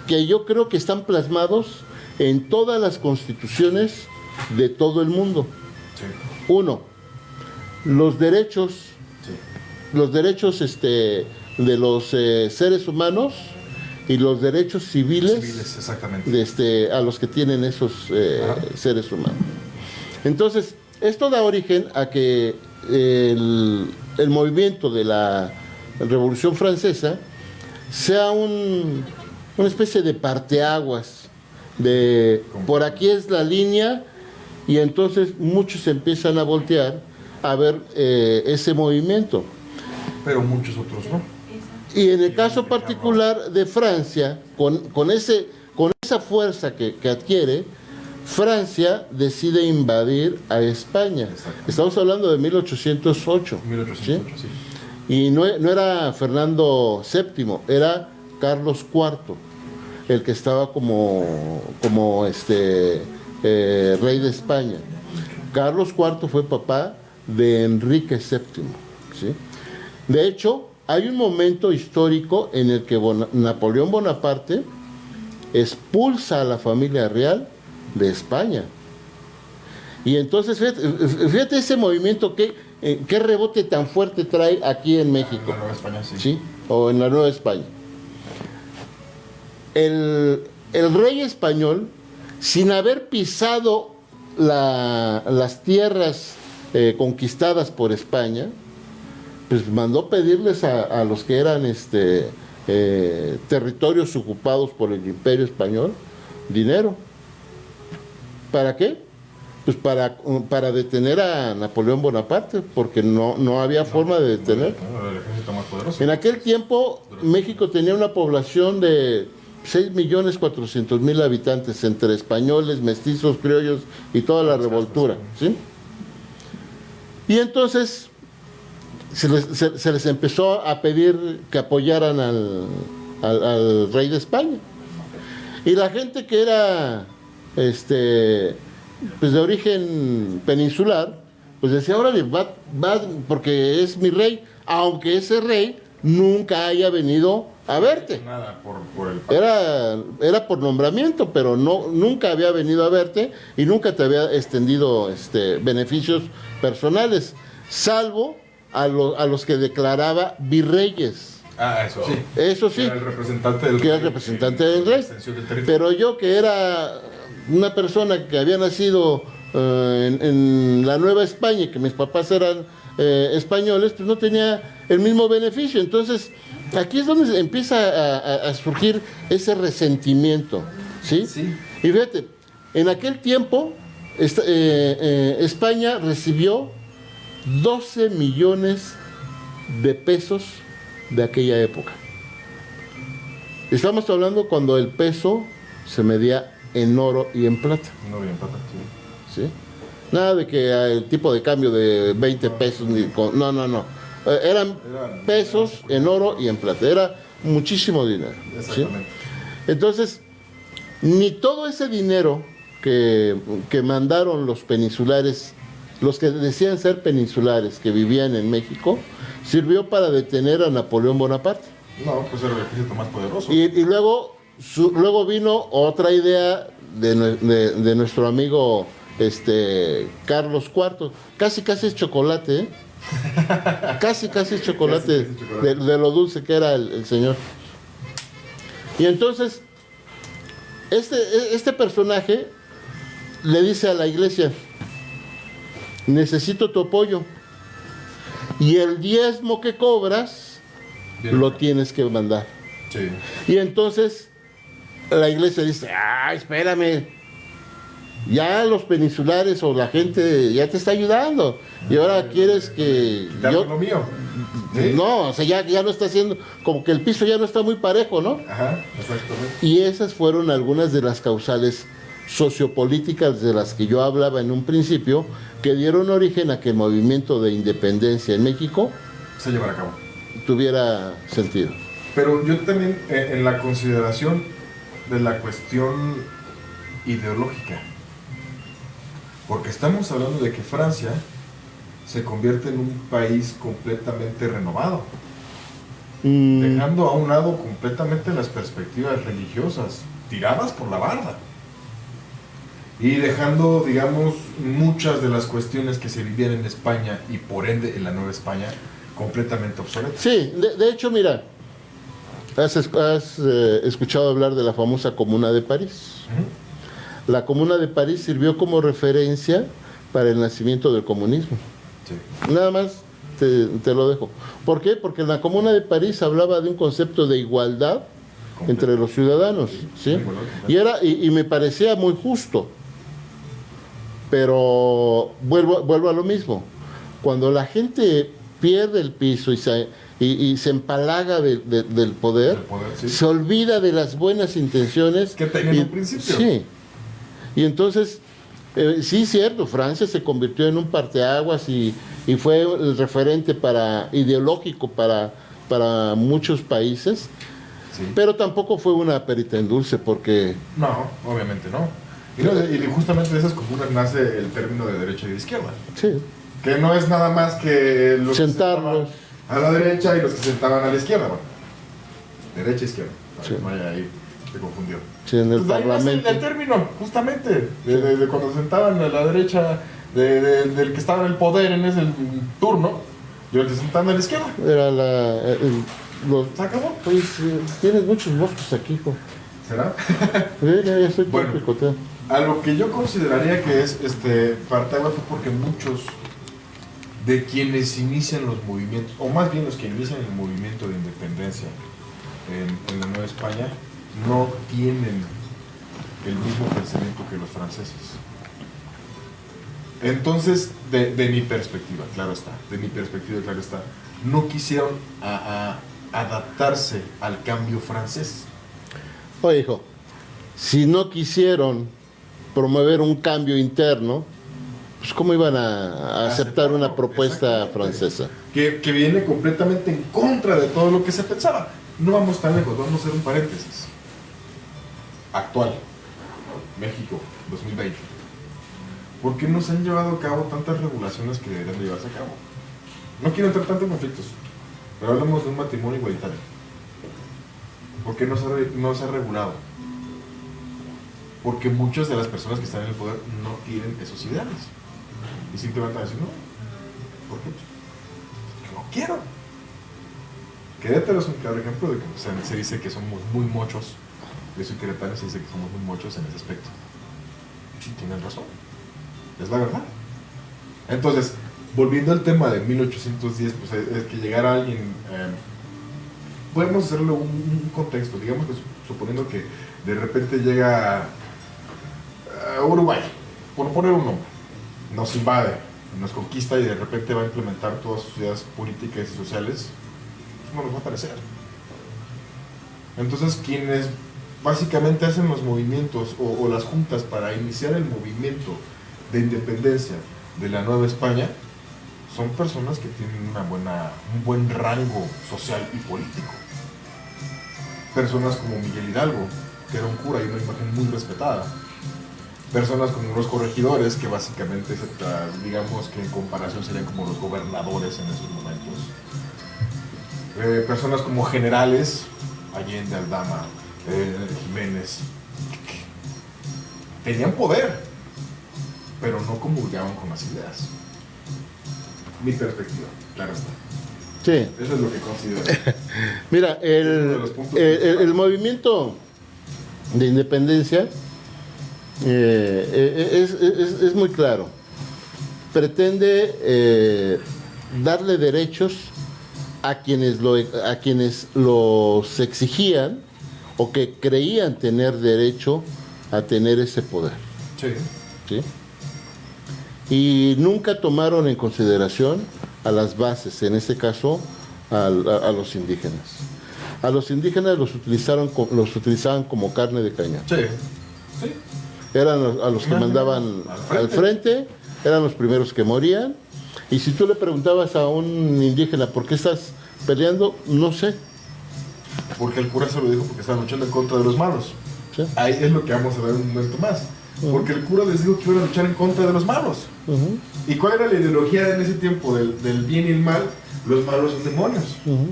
yo creo que están plasmados en todas las constituciones de todo el mundo. Sí. Uno, los derechos Sí. de los seres humanos y los derechos civiles, exactamente. a los que tienen esos Ajá. seres humanos. Entonces, esto da origen a que el movimiento de la Revolución Francesa sea una especie de parteaguas, por aquí es la línea, y entonces muchos empiezan a voltear a ver ese movimiento. Pero muchos otros no. Y en el caso particular de Francia, con esa fuerza que adquiere, Francia decide invadir a España. Estamos hablando de 1808. 1808, ¿sí? sí. Y no era Fernando VII, era Carlos IV, el que estaba como rey de España. Carlos IV fue papá de Enrique VII. ¿Sí? De hecho, hay un momento histórico en el que Napoleón Bonaparte expulsa a la familia real de España. Y entonces, fíjate ese movimiento, qué rebote tan fuerte trae aquí en México. En la Nueva España, sí. ¿Sí? O en la Nueva España. El rey español, sin haber pisado las tierras conquistadas por España, pues mandó pedirles a los que eran territorios ocupados por el Imperio Español dinero. ¿Para qué? Pues para detener a Napoleón Bonaparte, porque no había forma de detener. El ejército más poderoso. En aquel tiempo México tenía una población de 6.400.000 habitantes, entre españoles, mestizos, criollos y toda la revoltura, ¿sí? Y entonces se les empezó a pedir que apoyaran al rey de España. Y la gente que era pues de origen peninsular, pues decía, órale, va porque es mi rey, aunque ese rey nunca haya venido a verte. Nada por el Era por nombramiento, pero nunca había venido a verte y nunca te había extendido beneficios personales, salvo a los que declaraba virreyes. Eso sí. Eso sí. Era el representante del que era rey. el representante del rey. Extensión del territorio. Pero yo, que era una persona que había nacido en la Nueva España y que mis papás eran españoles, pues no tenía el mismo beneficio. Entonces, aquí es donde empieza a surgir ese resentimiento, ¿sí? Sí. Y fíjate, en aquel tiempo España recibió 12 millones de pesos de aquella época. Estamos hablando cuando el peso se medía en oro y en plata. No bien plata, sí. ¿Sí? Nada de que el tipo de cambio de 20 pesos, no. Eran pesos en oro y en plata. Era muchísimo dinero. ¿Sí? Exactamente. Entonces, ni todo ese dinero que mandaron los peninsulares, los que decían ser peninsulares, que vivían en México, sirvió para detener a Napoleón Bonaparte. No, pues era el ejército más poderoso. Y luego vino otra idea de nuestro amigo Carlos IV. Casi es chocolate, ¿eh? Casi es chocolate, de lo dulce que era el señor. Y entonces, este personaje le dice a la iglesia: necesito tu apoyo, y el diezmo que cobras lo tienes que mandar. Sí. Y entonces la iglesia dice, espérame, ya los peninsulares o la gente ya te está ayudando y ahora quieres que Dame lo mío. ¿Sí? No, o sea, ya no está haciendo, como que el piso ya no está muy parejo, ¿no? Ajá, exactamente. Y esas fueron algunas de las causales sociopolíticas de las que yo hablaba en un principio, que dieron origen a que el movimiento de independencia en México Se llevará a cabo. tuviera sentido. Pero yo también, en la consideración de la cuestión ideológica, porque estamos hablando de que Francia se convierte en un país completamente renovado, dejando a un lado completamente las perspectivas religiosas tiradas por la barda y dejando, digamos, muchas de las cuestiones que se vivían en España y por ende en la Nueva España completamente obsoletas. Sí, de hecho, mira, has escuchado hablar de la famosa Comuna de París. Ujú. La Comuna de París sirvió como referencia para el nacimiento del comunismo. Sí. Nada más te lo dejo. ¿Por qué? Porque en la Comuna de París hablaba de un concepto de igualdad entre los ciudadanos, ¿sí? Y me parecía muy justo. Pero vuelvo a lo mismo. Cuando la gente pierde el piso y se empalaga del poder, Sí. se olvida de las buenas intenciones Que tenía en un principio. Sí. Y entonces, sí, cierto, Francia se convirtió en un parteaguas y fue el referente ideológico para muchos países, Sí. pero tampoco fue una perita en dulce porque... No, obviamente no. Y justamente de esas comunas nace el término de derecha y de izquierda. Sí, Que no es nada más que los que se sentarlos. sentaban a la derecha y los que se sentaban a la izquierda. Bueno, derecha e izquierda. Para Sí. que no haya ahí, se confundió. Sí, en el Pues de ahí nace Parlamento. el término, justamente, de cuando se sentaban a la derecha del que estaba en el poder en ese turno y el que se sentaban a la izquierda. Era Se acabó. Pues tienes muchos moscos aquí, hijo. ¿Será? Ya estoy todo Bueno. picoteado. A lo que yo consideraría que es parteaguas fue porque muchos de quienes inician los movimientos, o más bien los que inician el movimiento de independencia en la Nueva España, no tienen el mismo pensamiento que los franceses. Entonces, de mi perspectiva, claro está, no quisieron adaptarse al cambio francés. Oye, hijo, si no quisieron promover un cambio interno, pues ¿cómo iban a aceptar una propuesta Exactamente. francesa? Que viene completamente en contra de todo lo que se pensaba. No vamos tan lejos, vamos a hacer un paréntesis. Actual, México, 2020. ¿Por qué no se han llevado a cabo tantas regulaciones que deberían de llevarse a cabo? No quiero entrar tanto en conflictos, pero hablamos de un matrimonio igualitario. ¿Por qué no se ha regulado? Porque muchas de las personas que están en el poder no tienen esos ideales. Y simplemente van a decir, no, ¿por qué? Porque no quiero. Querétaro es un claro ejemplo de que se dice que somos muy mochos. Yo soy queretano y se dice que somos muy mochos en ese aspecto. Y tienen razón. Es la verdad. Entonces, volviendo al tema de 1810, pues es que llegara alguien... podemos hacerle un contexto. Digamos que suponiendo que de repente llega a Uruguay, por poner un nombre, nos invade, nos conquista y de repente va a implementar todas sus ideas políticas y sociales, no nos va a parecer. Entonces, quienes básicamente hacen los movimientos o las juntas para iniciar el movimiento de independencia de la Nueva España son personas que tienen un buen rango social y político. Personas como Miguel Hidalgo, que era un cura y una imagen muy respetada. Personas como los corregidores, que básicamente, digamos que en comparación serían como los gobernadores en esos momentos. Personas como generales, Allende, Aldama, Jiménez, que tenían poder, pero no comulgaban con las ideas. Mi perspectiva, claro está. Sí. Eso es lo que considero. Mira, Es uno de los puntos el movimiento de independencia es muy claro. Pretende darle derechos a quienes los exigían o que creían tener derecho a tener ese poder. Sí. ¿Sí? Y nunca tomaron en consideración a las bases, en este caso a los indígenas. A los indígenas los utilizaban como carne de cañón. Sí. Sí. Eran a los que mandaban al frente, eran los primeros que morían. Y si tú le preguntabas a un indígena, ¿por qué estás peleando? No sé. Porque el cura se lo dijo porque estaban luchando en contra de los malos. ¿Sí? Ahí es lo que vamos a ver un momento más. Porque el cura les dijo que iban a luchar en contra de los malos. Uh-huh. ¿Y cuál era la ideología en ese tiempo del bien y el mal? Los malos son demonios. Uh-huh.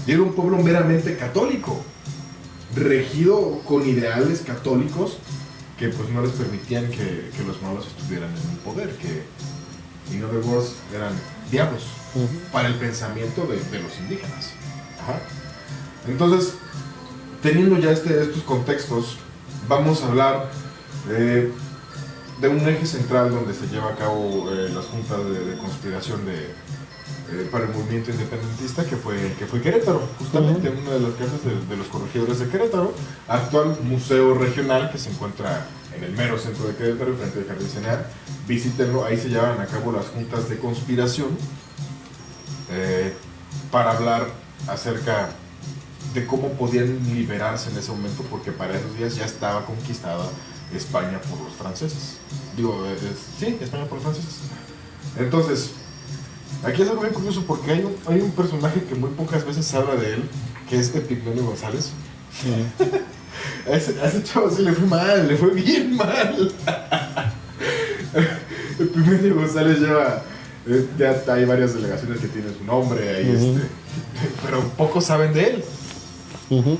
Y era un pueblo meramente católico, regido con ideales católicos que pues no les permitían que los malos estuvieran en el poder, que in other words eran diablos para el pensamiento de los indígenas. Ajá. Entonces, teniendo ya estos contextos, vamos a hablar de un eje central donde se lleva a cabo las juntas de conspiración para el movimiento independentista, que fue Querétaro, justamente en una de las casas de los corregidores de Querétaro, actual museo regional que se encuentra en el mero centro de Querétaro, frente al Jardín Cenar. Visítenlo, ahí se llevan a cabo las juntas de conspiración para hablar acerca de cómo podían liberarse en ese momento, porque para esos días ya estaba conquistada España por los franceses. Sí, España por los franceses. Entonces, aquí es algo bien curioso porque hay un personaje que muy pocas veces se habla de él, que es Epigmenio González. A ese chavo sí le fue mal, le fue bien mal. Epigmenio González lleva, ya hay varias delegaciones que tienen su nombre ahí, pero pocos saben de él. Uh-huh.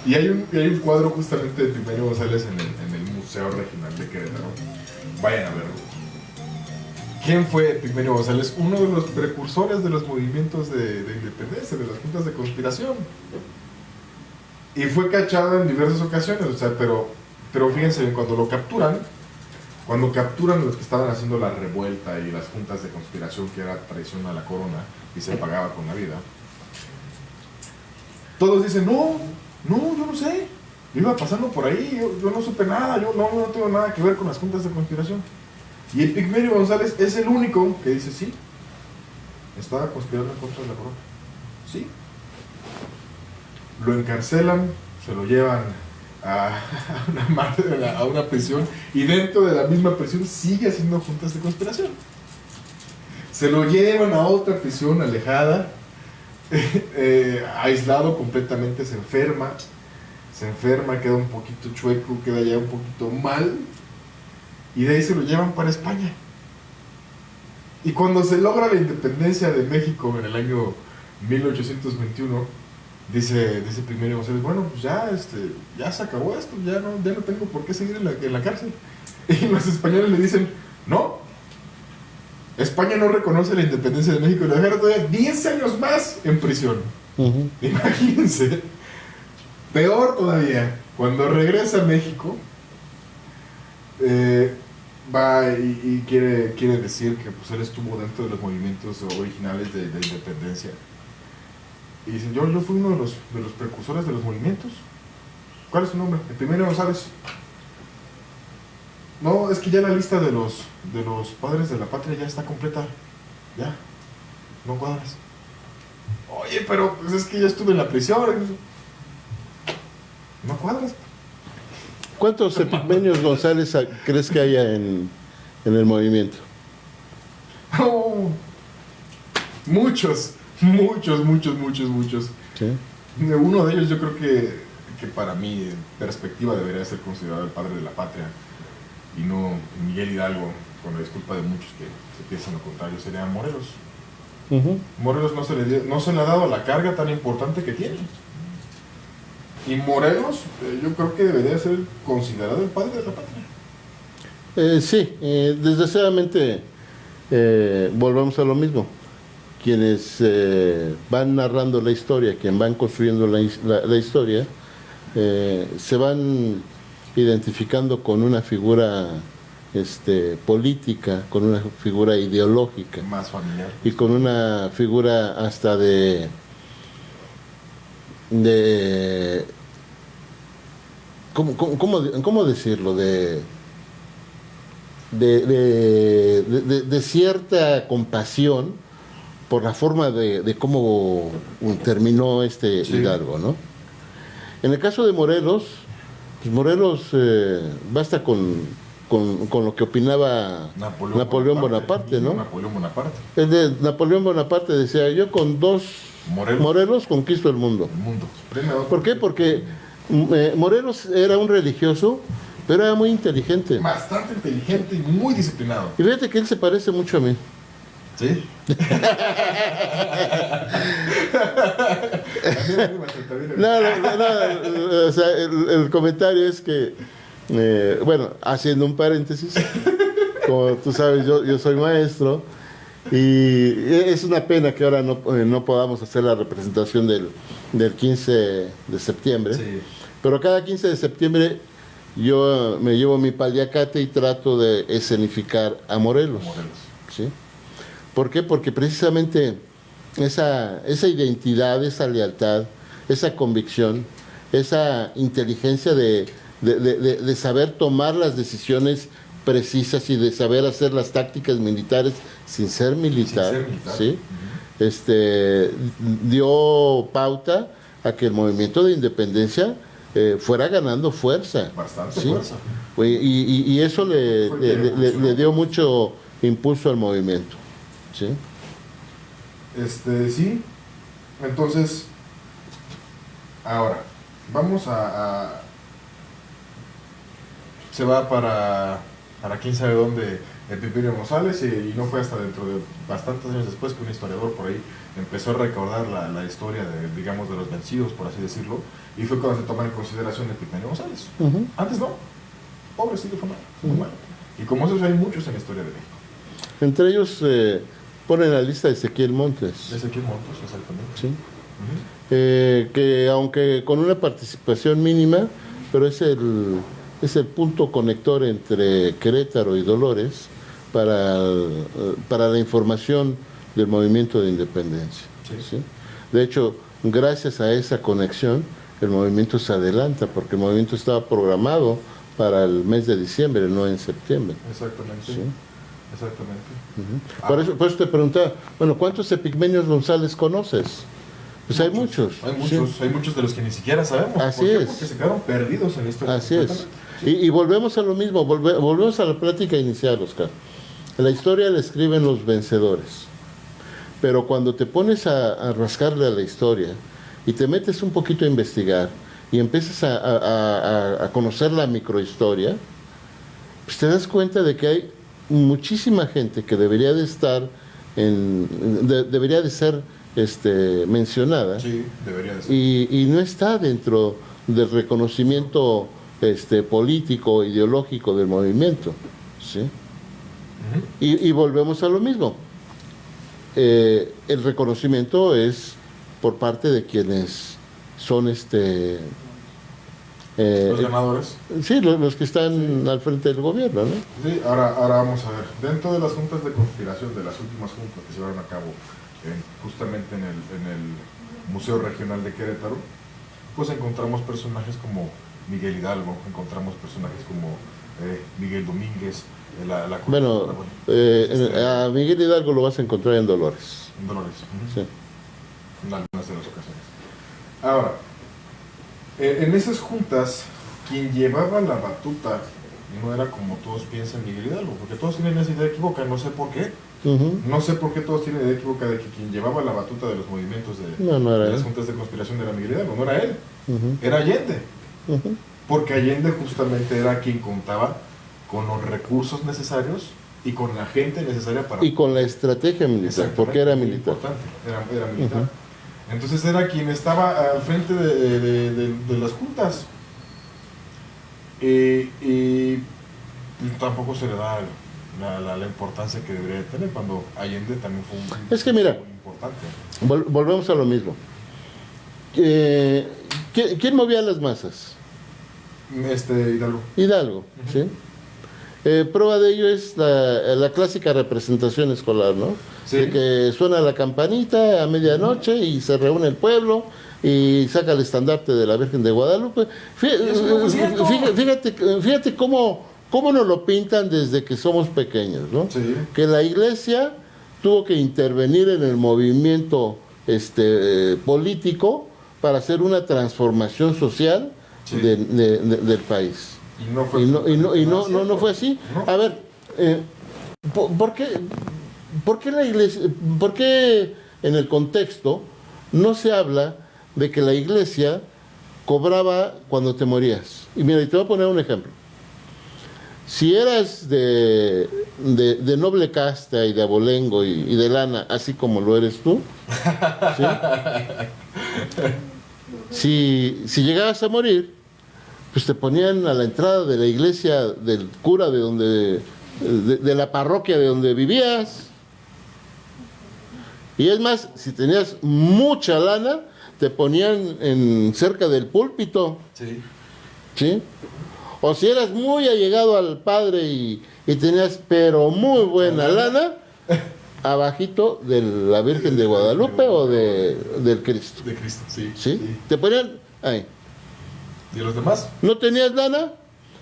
Y hay un cuadro justamente de Epigmenio González en el Museo Regional de Querétaro. Vayan a verlo. ¿Quién fue Epigmenio González? Uno de los precursores de los movimientos de independencia, de las juntas de conspiración. Y fue cachado en diversas ocasiones, o sea, pero fíjense bien, cuando capturan los que estaban haciendo la revuelta y las juntas de conspiración, que era traición a la corona y se pagaba con la vida, todos dicen, no, yo no sé, yo iba pasando por ahí, yo no supe nada, yo no tengo nada que ver con las juntas de conspiración. Y Epigmenio González es el único que dice, sí, estaba conspirando en contra de la corona. Sí. Lo encarcelan, se lo llevan a una prisión, y dentro de la misma prisión sigue haciendo juntas de conspiración. Se lo llevan a otra prisión alejada, aislado completamente, se enferma, queda un poquito chueco, queda ya un poquito mal, y de ahí se lo llevan para España. Y cuando se logra la independencia de México en el año 1821, dice Epigmenio González, bueno, pues ya se acabó esto, ya no tengo por qué seguir en la cárcel. Y los españoles le dicen, no, España no reconoce la independencia de México, y lo dejaron todavía 10 años más en prisión. Uh-huh. Imagínense. Peor todavía, cuando regresa a México, va y quiere decir que pues él estuvo dentro de los movimientos originales de independencia. Y dicen, yo fui uno de los precursores de los movimientos. ¿Cuál es su nombre? Epigmenio González. No, es que ya la lista de los padres de la patria ya está completa. Ya, no cuadras. Oye, pero pues es que ya estuve en la prisión. No cuadras. ¿Cuántos Epigmenios González crees que haya en el movimiento? Oh, muchos. ¿Sí? Uno de ellos yo creo que para mí, en perspectiva, debería ser considerado el padre de la patria, y no Miguel Hidalgo, con la disculpa de muchos que se piensan lo contrario, sería Morelos. Uh-huh. Morelos no se le ha dado la carga tan importante que tiene. Y Morelos, yo creo que debería ser considerado el padre de la patria. Sí, desgraciadamente volvemos a lo mismo. Quienes van narrando la historia, quienes van construyendo la historia, se van identificando con una figura política, con una figura ideológica, más familiar, y con una figura hasta de de ¿cómo decirlo? De cierta compasión por la forma de cómo terminó Sí. Hidalgo, ¿no? En el caso de Morelos, pues Morelos basta con lo que opinaba Napoleón Bonaparte, ¿no? Napoleón Bonaparte. El de Napoleón Bonaparte decía, yo con 2 Morelos conquisto el mundo. El mundo. Deme otro. ¿Por qué? Porque Morelos era un religioso, pero era muy inteligente. Bastante inteligente y muy disciplinado. Y fíjate que él se parece mucho a mí. ¿Sí? No, o sea, el comentario es que, bueno, haciendo un paréntesis, como tú sabes, yo soy maestro y es una pena que ahora no podamos hacer la representación del 15 de septiembre, Sí. pero cada 15 de septiembre yo me llevo mi paliacate y trato de escenificar a Morelos. ¿Sí? ¿Por qué? Porque precisamente esa identidad, esa lealtad, esa convicción, esa inteligencia de saber tomar las decisiones precisas y de saber hacer las tácticas militares sin ser militar, ¿sí? Dio pauta a que el movimiento de independencia fuera ganando fuerza. Bastante ¿sí? fuerza. Y eso le dio mucho impulso al movimiento. ¿Sí? Sí. Entonces, ahora, vamos a se va para quién sabe dónde el Pipirio González y no fue hasta dentro de bastantes años después que un historiador por ahí empezó a recordar la historia digamos, de los vencidos, por así decirlo, y fue cuando se toma en consideración el Pipirio González. Uh-huh. Antes no, pobre sí, fue muy mal. Y como esos hay muchos en la historia de México. Entre ellos ponen la lista de Ezequiel Montes. Ezequiel Montes, exactamente. ¿Sí? Uh-huh. Que aunque con una participación mínima, pero es el punto conector entre Querétaro y Dolores para la información del movimiento de independencia. Sí. ¿Sí? De hecho, gracias a esa conexión, el movimiento se adelanta, porque el movimiento estaba programado para el mes de diciembre, no en septiembre. Exactamente. ¿Sí? Exactamente. Uh-huh. Por eso te preguntaba, bueno, ¿cuántos Epigmenios González conoces? Pues hay muchos. Hay muchos de los que ni siquiera sabemos. Así ¿Por qué? es. Porque se quedaron perdidos en la historia. Así es. Y volvemos a lo mismo, volvemos a la plática inicial, Oscar. La historia la escriben los vencedores. Pero cuando te pones a rascarle a la historia y te metes un poquito a investigar y empiezas a conocer la microhistoria, pues te das cuenta de que hay muchísima gente que debería de estar debería de ser mencionada. Sí, debería de ser. Y no está dentro del reconocimiento político, ideológico del movimiento. ¿Sí? Uh-huh. Y volvemos a lo mismo. El reconocimiento es por parte de quienes son Los ganadores. sí, los que están al frente del gobierno, ¿no? Sí, ahora vamos a ver. Dentro de las juntas de conspiración, de las últimas juntas que se llevaron a cabo justamente en el Museo Regional de Querétaro, pues encontramos personajes como Miguel Hidalgo, encontramos personajes como Miguel Domínguez, a Miguel Hidalgo lo vas a encontrar en Dolores. en Dolores, Sí. en algunas de las ocasiones. Ahora, en esas juntas, quien llevaba la batuta no era como todos piensan Miguel Hidalgo, porque todos tienen esa idea equívoca, no sé por qué. Uh-huh. No sé por qué todos tienen idea equívoca de que quien llevaba la batuta de los movimientos No era de las él. juntas de conspiración era Miguel Hidalgo, no era él, Uh-huh. era Allende. Uh-huh. Porque Allende justamente era quien contaba con los recursos necesarios y con la gente necesaria para... Y con la estrategia militar, porque era muy militar. importante, era militar. Uh-huh. Entonces era quien estaba al frente de las juntas. Y tampoco se le da la importancia que debería tener cuando Allende también fue un Es que mira, muy importante. Volvemos a lo mismo. ¿Quién movía las masas? Hidalgo. Hidalgo, ¿sí? Prueba de ello es la clásica representación escolar, ¿no? Sí. De que suena la campanita a medianoche y se reúne el pueblo y saca el estandarte de la Virgen de Guadalupe. Fíjate cómo nos lo pintan desde que somos pequeños, ¿no? Sí. Que la iglesia tuvo que intervenir en el movimiento político para hacer una transformación social Sí. del país. Y no fue, No fue así. No. A ver, ¿por qué la iglesia, por qué en el contexto no se habla de que la iglesia cobraba cuando te morías? Y mira, y te voy a poner un ejemplo. Si eras de noble casta y de abolengo y de lana, así como lo eres tú, ¿sí? Si llegabas a morir, pues te ponían a la entrada de la iglesia del cura de la parroquia de donde vivías. Y es más, si tenías mucha lana, te ponían cerca del púlpito. Sí. ¿Sí? O si eras muy allegado al padre y tenías pero muy buena lana, abajito de la Virgen de Guadalupe o del Cristo. De Cristo, sí. ¿Sí? Te ponían ahí. ¿Y los demás? ¿No tenías lana?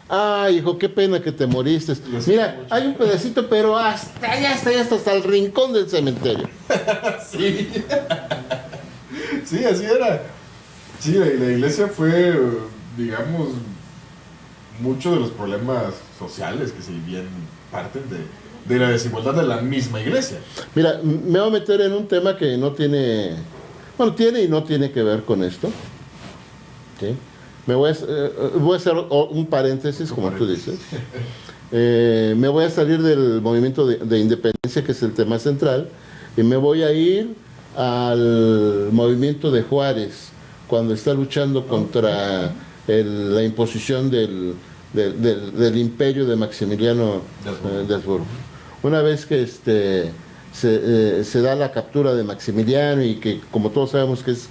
Ay, hijo, qué pena que te moriste. Mira, hay un pedacito, pero hasta el rincón del cementerio. Sí. Sí, así era. Sí, la iglesia fue, digamos, muchos de los problemas sociales que se vivían parten de la desigualdad de la misma iglesia. Mira, me voy a meter en un tema que no tiene, bueno, tiene y no tiene que ver con esto. ¿Sí? Voy a hacer un paréntesis, como tú dices. Me voy a salir del movimiento de independencia, que es el tema central, y me voy a ir al movimiento de Juárez, cuando está luchando contra la imposición del imperio de Maximiliano de Habsburgo. Una vez que se da la captura de Maximiliano y que, como todos sabemos, que es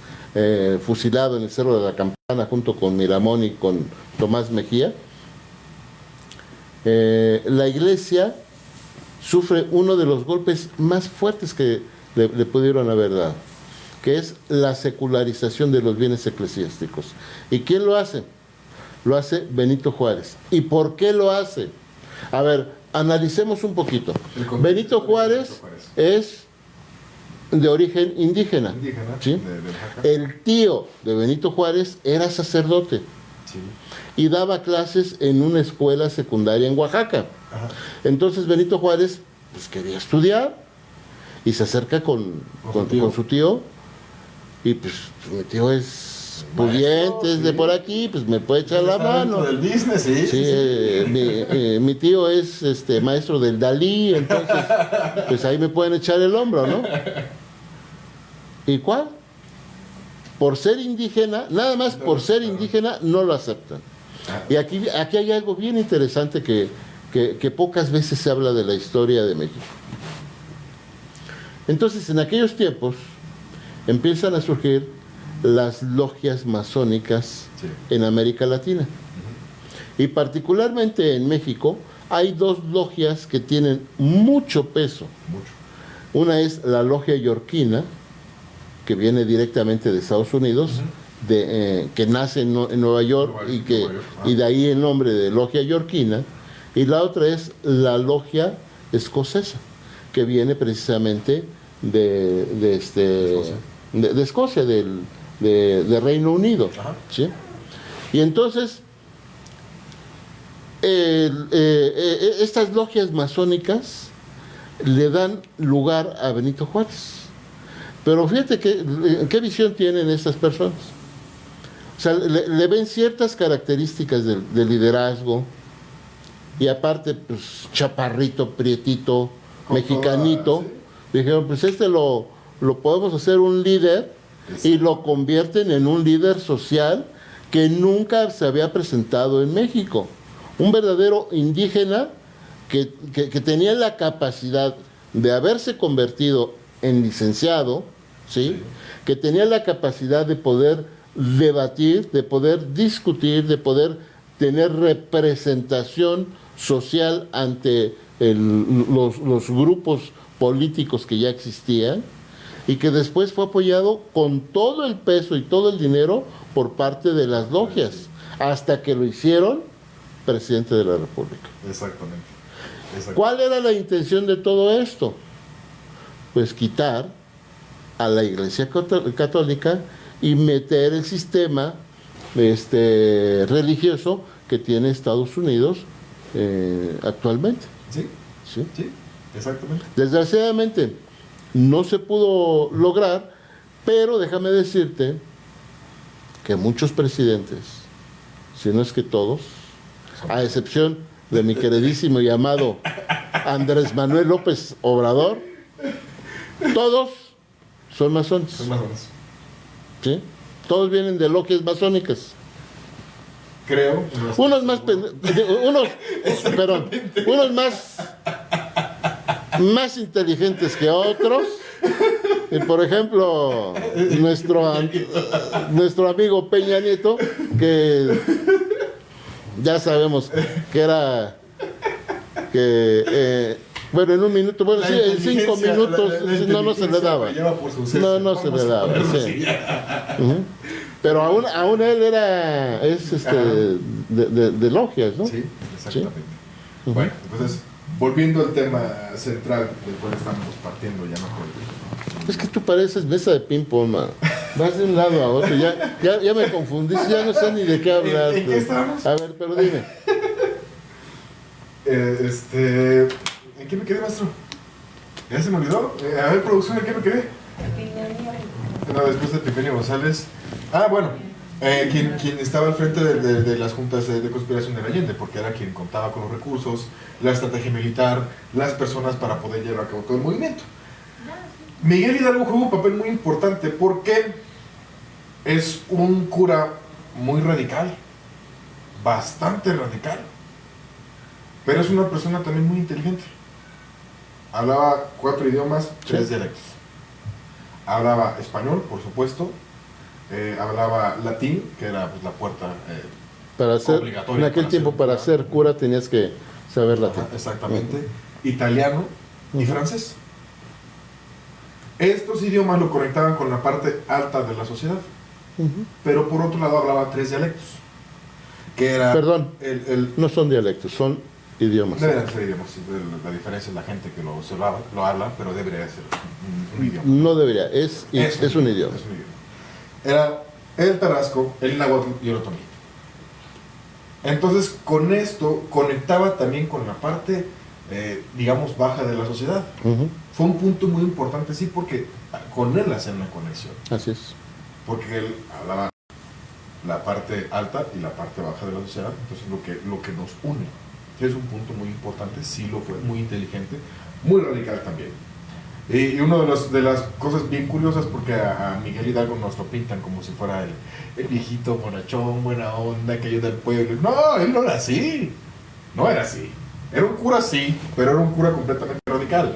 fusilado en el Cerro de la Campana junto con Miramón y con Tomás Mejía, la iglesia sufre uno de los golpes más fuertes que le pudieron haber dado, que es la secularización de los bienes eclesiásticos. ¿Y quién lo hace? Lo hace Benito Juárez. ¿Y por qué lo hace? A ver, analicemos un poquito. Benito Juárez es de origen indígena. ¿Sí? El tío de Benito Juárez era sacerdote. Sí. Y daba clases en una escuela secundaria en Oaxaca. Ajá. Entonces Benito Juárez pues quería estudiar y se acerca con su tío, y pues mi tío es pudiente, es de por aquí, pues me puede echar la mano. Del business, sí. Sí, mi tío es maestro del Dalí, entonces pues ahí me pueden echar el hombro, ¿no? ¿Y cuál? Por ser indígena, nada más por ser indígena, no lo aceptan. Y aquí hay algo bien interesante que pocas veces se habla de la historia de México. Entonces, en aquellos tiempos, empiezan a surgir las logias masónicas en América Latina. Y particularmente en México, hay dos logias que tienen mucho peso. Una es la logia yorquina, que viene directamente de Estados Unidos, que nace en Nueva York, y de ahí el nombre de logia yorquina. Y la otra es la logia escocesa, que viene precisamente de Escocia, de Reino Unido. ¿Sí? Y entonces, estas logias masónicas le dan lugar a Benito Juárez. Pero fíjate qué visión tienen estas personas. O sea, le ven ciertas características de liderazgo, y aparte, pues, chaparrito, prietito, mexicanito. Dijeron, pues lo podemos hacer un líder, y lo convierten en un líder social que nunca se había presentado en México. Un verdadero indígena que tenía la capacidad de haberse convertido en licenciado, ¿sí? Que tenía la capacidad de poder debatir, de poder discutir, de poder tener representación social ante los grupos políticos que ya existían, y que después fue apoyado con todo el peso y todo el dinero por parte de las logias, hasta que lo hicieron presidente de la República. Exactamente. ¿Cuál era la intención de todo esto? Pues quitar a la Iglesia Católica y meter el sistema religioso que tiene Estados Unidos actualmente. Sí, ¿Sí? sí, exactamente. Desgraciadamente no se pudo lograr, pero déjame decirte que muchos presidentes, si no es que todos, a excepción de mi queridísimo y amado Andrés Manuel López Obrador, todos son masones. Son masones. ¿Sí? Todos vienen de logias masónicas. Creo. Unos más unos más inteligentes que otros. Y por ejemplo, nuestro amigo Peña Nieto, que ya sabemos que era bueno, en un minuto, bueno, sí, en 5 minutos, no se le daba. No se le daba, sí. Pero aún él es de logias, ¿no? Sí, exactamente. Sí. Bueno, entonces, volviendo al tema central del cual estamos partiendo, ya no Es que tú pareces mesa de ping-pong, man. Vas de un lado a otro, ya me confundí, ya no sé ni de qué hablar. ¿En qué estábamos? A ver, pero dime. ¿En qué me quedé, maestro? ¿Ya se me olvidó? A ver, producción, ¿en qué me quedé? No, después de Epifanio González. Bueno, quien estaba al frente de las juntas de conspiración de Allende, porque era quien contaba con los recursos, la estrategia militar, las personas para poder llevar a cabo todo el movimiento. Miguel Hidalgo juega un papel muy importante porque es un cura muy radical, bastante radical, pero es una persona también muy inteligente. Hablaba 4 idiomas, 3 dialectos. Hablaba español, por supuesto. Hablaba latín, que era pues, la puerta obligatoria. En aquel tiempo, para ser cura, tenías que saber latín. Exactamente. Italiano y francés. Estos idiomas lo conectaban con la parte alta de la sociedad. Pero por otro lado hablaba 3 dialectos. Que era Perdón, no son dialectos, son idiomas. Deberían ser idiomas. La diferencia es la gente que lo habla, pero debería ser un idioma. No debería, es un idioma. Es un idioma. Era el tarasco, el náhuatl y el otomí. Entonces, con esto conectaba también con la parte, digamos, baja de la sociedad. Fue un punto muy importante, sí, porque con él hacían una conexión. Así es. Porque él hablaba la parte alta y la parte baja de la sociedad. Entonces, lo que nos une es un punto muy importante, sí lo fue, muy inteligente, muy radical también. Y una de las cosas bien curiosas, porque a Miguel Hidalgo nos lo pintan como si fuera el viejito bonachón, buena onda, que ayuda al pueblo. No, él no era así. No era así. Era un cura sí, pero era un cura completamente radical.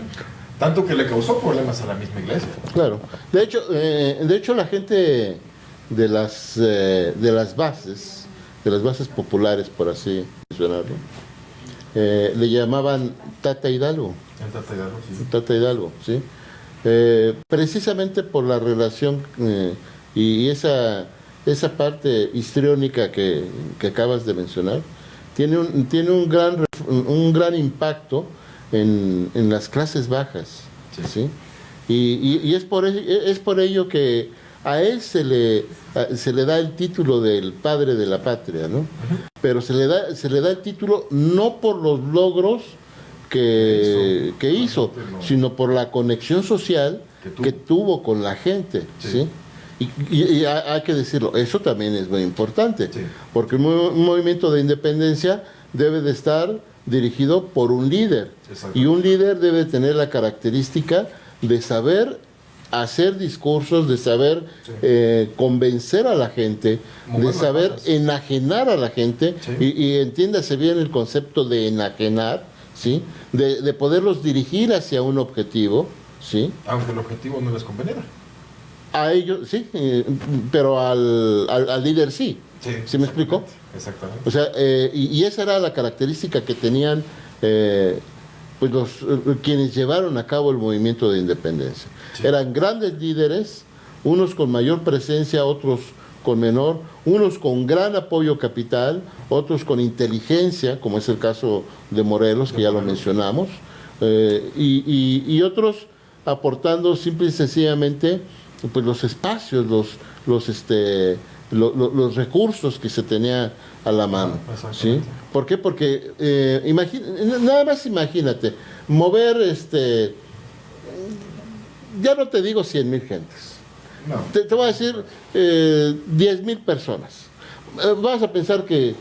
Tanto que le causó problemas a la misma iglesia. Claro. De hecho la gente de las bases populares, por así mencionarlo, le llamaban Tata Hidalgo. El Tata Hidalgo, sí. Tata Hidalgo, sí. Precisamente por la relación y esa parte histriónica que acabas de mencionar, tiene un gran impacto en las clases bajas, ¿sí? Y es por ello que a él se le da el título del padre de la patria, ¿no? Pero se le da el título no por los logros que hizo, sino por la conexión social que tuvo con la gente, ¿sí? Y hay que decirlo, eso también es muy importante, porque un movimiento de independencia debe de estar dirigido por un líder, y un líder debe tener la característica de saber hacer discursos, de saber convencer a la gente, de saber enajenar a la gente, y entiéndase bien el concepto de enajenar, ¿sí? De poderlos dirigir hacia un objetivo, ¿sí? Aunque el objetivo no les conveniera. A ellos, sí, pero al líder sí. ¿Sí me explico? Exactamente. O sea, y esa era la característica que tenían pues quienes llevaron a cabo el movimiento de independencia. Sí. Eran grandes líderes, unos con mayor presencia, otros con menor, unos con gran apoyo capital, otros con inteligencia, como es el caso de Morelos, que ya lo mencionamos, y otros aportando simple y sencillamente pues los espacios, los recursos que se tenía a la mano. ¿Sí? ¿Por qué? Porque nada más imagínate, mover ya no te digo 100,000 gentes, No. te voy a decir 10,000 personas. Vas a pensar que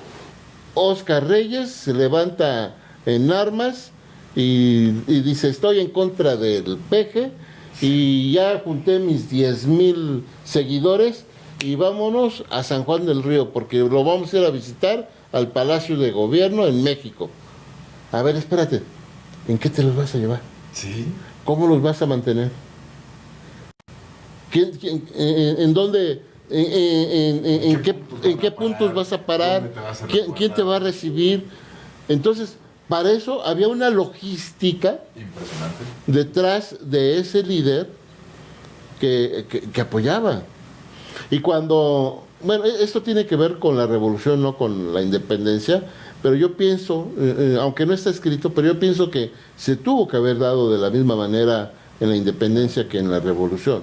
Óscar Reyes se levanta en armas y dice: estoy en contra del peje y ya junté mis 10,000 seguidores y vámonos a San Juan del Río porque lo vamos a ir a visitar al Palacio de Gobierno en México. A ver, espérate, ¿en qué te los vas a llevar? Sí. ¿Cómo los vas a mantener? ¿En dónde? ¿En qué puntos vas a parar? ¿Dónde te vas a ¿Quién te va a recibir? Entonces, para eso había una logística Impresionante. detrás de ese líder que apoyaba. Y cuando, bueno, esto tiene que ver con la revolución, no con la independencia, pero yo pienso, aunque no está escrito, pero yo pienso que se tuvo que haber dado de la misma manera en la independencia que en la revolución.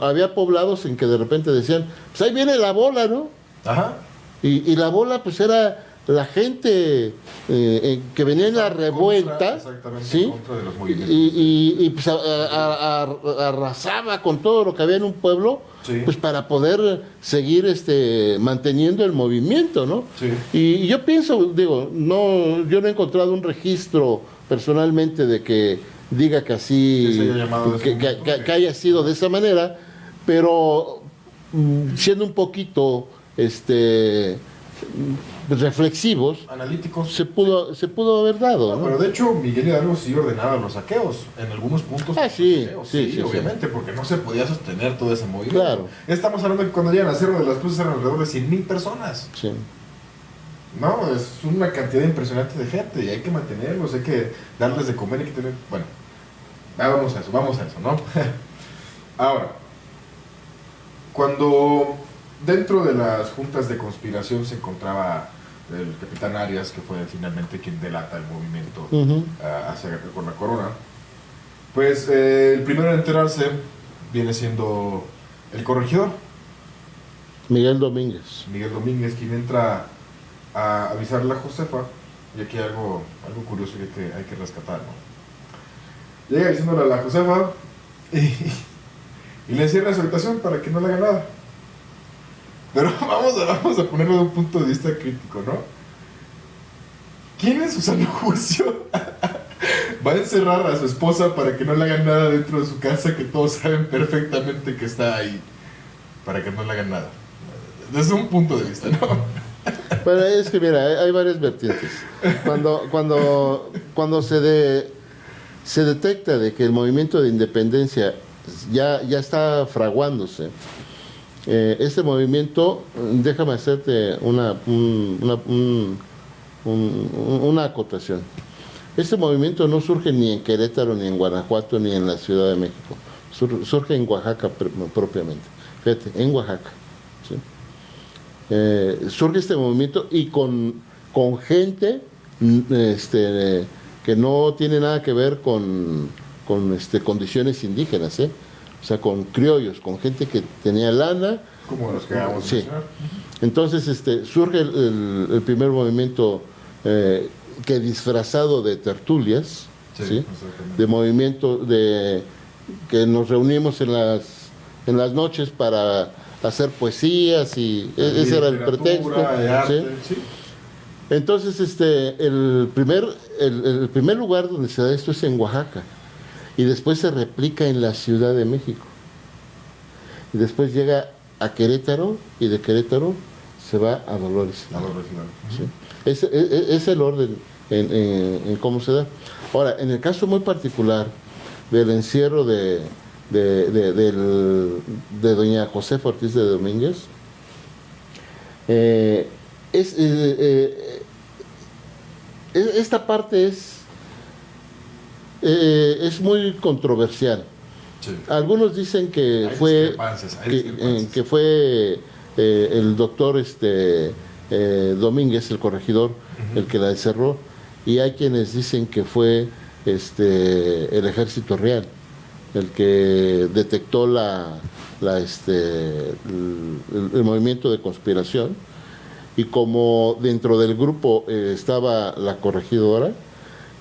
Había poblados en que de repente decían: pues ahí viene la bola, ¿no? Ajá. Y la bola pues era la gente que venía en la revuelta, Exactamente, ¿sí? en contra de los movimientos. Y pues arrasaba con todo lo que había en un pueblo, Sí. pues para poder seguir manteniendo el movimiento, ¿no? Sí. Y yo pienso, digo, yo no he encontrado un registro personalmente de que diga que así, Que se haya llamado de ese momento, que haya sido de esa manera, pero siendo un poquito reflexivos, Analíticos. se pudo haber dado, No, ¿no? pero de hecho Miguel Hidalgo sí ordenaba los saqueos en algunos puntos. Ah, sí, saqueos, sí, obviamente, porque no se podía sostener todo ese movimiento. Claro. Estamos hablando de que cuando llegan a Cerro de las Cruces eran alrededor de 100,000 personas. Sí. No, es una cantidad impresionante de gente y hay que mantenerlos, hay que darles de comer, hay que tener... Bueno, vamos a eso, ¿no? Ahora, cuando dentro de las juntas de conspiración se encontraba el capitán Arias, que fue finalmente quien delata el movimiento Ujú. con la corona, pues el primero en enterarse viene siendo el corregidor, Miguel Domínguez. Miguel Domínguez, quien entra a avisarle a Josefa, y aquí hay algo curioso que hay que rescatar, ¿no? Llega diciéndole a la Josefa y le encierra en su habitación para que no le haga nada. Pero vamos a ponerlo de un punto de vista crítico, ¿no? ¿Quién en su sano juicio va a encerrar a su esposa para que no le hagan nada dentro de su casa, que todos saben perfectamente que está ahí, para que no le hagan nada? Desde un punto de vista, ¿no? Pero es que mira, hay varias vertientes. Cuando se detecta de que el movimiento de independencia ya está fraguándose, este movimiento, déjame hacerte una acotación. Este movimiento no surge ni en Querétaro, ni en Guanajuato, ni en la Ciudad de México. Surge en Oaxaca propiamente. Fíjate, en Oaxaca. ¿Sí? Surge este movimiento y con gente que no tiene nada que ver con condiciones indígenas, o sea, con criollos, con gente que tenía lana. Como los que acabamos de Sí. mencionar. Entonces surge el primer movimiento que disfrazado de tertulias, Sí, ¿sí? exactamente. De movimiento que nos reunimos en las noches para hacer poesías y ese era el pretexto. De arte, ¿sí? ¿sí? Entonces el primer lugar donde se da esto es en Oaxaca y después se replica en la Ciudad de México y después llega a Querétaro y de Querétaro se va a Dolores. A los regionales. ¿Sí? Es el orden en cómo se da. Ahora, en el caso muy particular del encierro de doña Josefa Ortiz de Domínguez, esta parte es es muy controversial. Sí. Algunos dicen que Hay fue discrepancias, hay discrepancias. que fue el doctor Domínguez, el corregidor, el que la encerró, y hay quienes dicen que fue el Ejército Real el que detectó el movimiento de conspiración, y como dentro del grupo estaba la corregidora,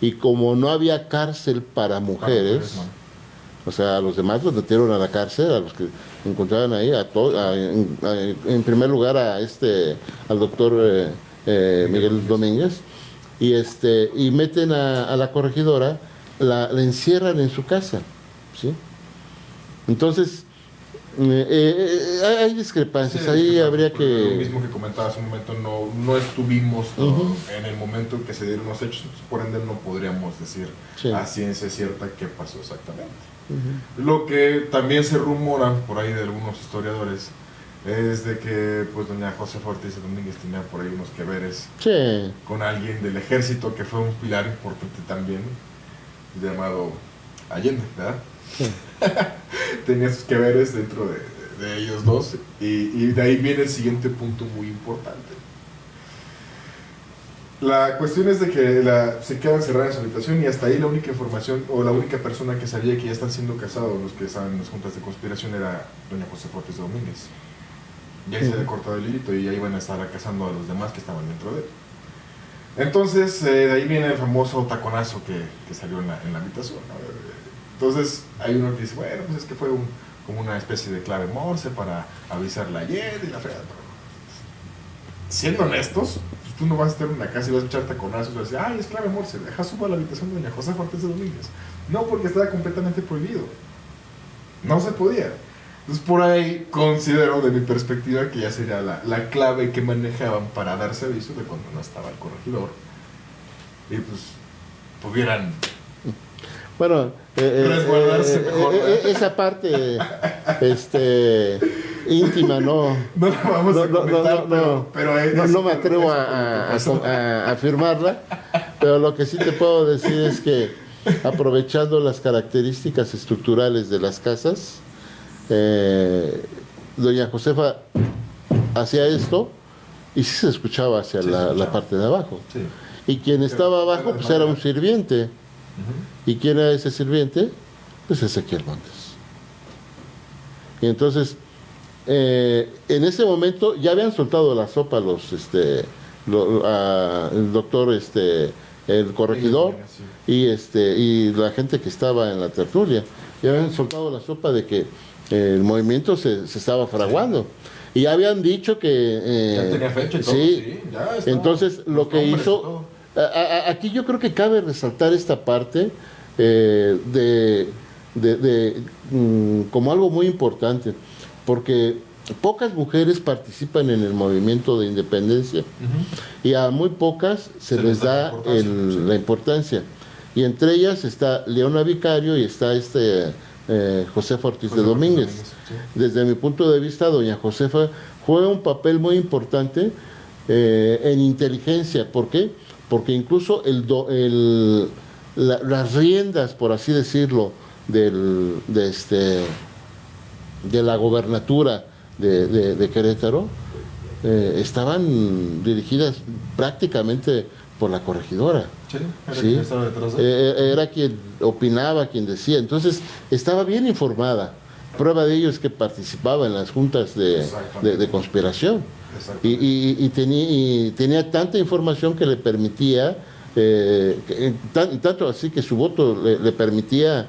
y como no había cárcel para mujeres, o sea, a los demás los metieron a la cárcel, a los que encontraban ahí, en primer lugar al doctor Miguel Domínguez, y meten a la corregidora, la encierran en su casa, ¿sí? Entonces, hay discrepancias, Sí, ahí discrepancias, habría porque que... Lo mismo que comentaba hace un momento, no estuvimos en el momento en que se dieron los hechos, por ende no podríamos decir Sí. a ciencia cierta qué pasó exactamente. Lo que también se rumora por ahí de algunos historiadores es de que pues doña Josefa Ortiz de Domínguez tenía por ahí unos que veres Sí, con alguien del ejército que fue un pilar importante también, llamado Allende, ¿verdad? sí. Tenía sus que veres dentro de ellos dos, y de ahí viene el siguiente punto muy importante. La cuestión es de que se queda encerrada en su habitación, y hasta ahí la única información o la única persona que sabía que ya están siendo casados los que estaban en las juntas de conspiración era doña Josefa Ortiz de Domínguez. Y ahí se había cortado el hilito y ahí iban a estar casando a los demás que estaban dentro de él. Entonces, de ahí viene el famoso taconazo que salió en la habitación, ¿no? Entonces, hay uno que dice, bueno, pues es que fue como una especie de clave Morse para avisarle ayer y la fregada. Siendo honestos, pues tú no vas a estar en una casa y vas a echar taconazos y vas a decir, ay, es clave Morse, deja subo a la habitación de doña Josefa Ortiz de Domínguez. No, porque estaba completamente prohibido. No se podía. Entonces, por ahí considero, de mi perspectiva, que ya sería la clave que manejaban para darse aviso de cuando no estaba el corregidor. Y pues, pudieran... Bueno, resguardarse mejor, ¿verdad? esa parte íntima no la vamos a comentar, no me atrevo a afirmarla, pero lo que sí te puedo decir es que, aprovechando las características estructurales de las casas, doña Josefa hacía esto y sí se escuchaba hacia la parte de abajo. Sí. Y quien estaba abajo pues era un sirviente. ¿Y quién era ese sirviente? Pues Ezequiel Montes. Y entonces, en ese momento ya habían soltado la sopa el doctor, el corregidor, y la gente que estaba en la tertulia. Ya habían soltado la sopa de que el movimiento se estaba fraguando. Y ya habían dicho que... ya tenía fecha y todo, sí. Ya estaba, Entonces, lo que hizo... Aquí yo creo que cabe resaltar esta parte como algo muy importante, porque pocas mujeres participan en el movimiento de independencia y a muy pocas se les da la importancia. Y entre ellas está Leona Vicario y está Josefa Ortiz de Domínguez. Sí. Desde mi punto de vista, doña Josefa juega un papel muy importante en inteligencia. ¿Por qué? Porque incluso las riendas, por así decirlo, de la gobernatura de Querétaro estaban dirigidas prácticamente por la corregidora. Sí, era ¿Sí? quien estaba detrás de él. Era quien opinaba, quien decía. Entonces, estaba bien informada. Prueba de ello es que participaba en las juntas de conspiración. Y tenía tanta información que le permitía, tanto así que su voto le permitía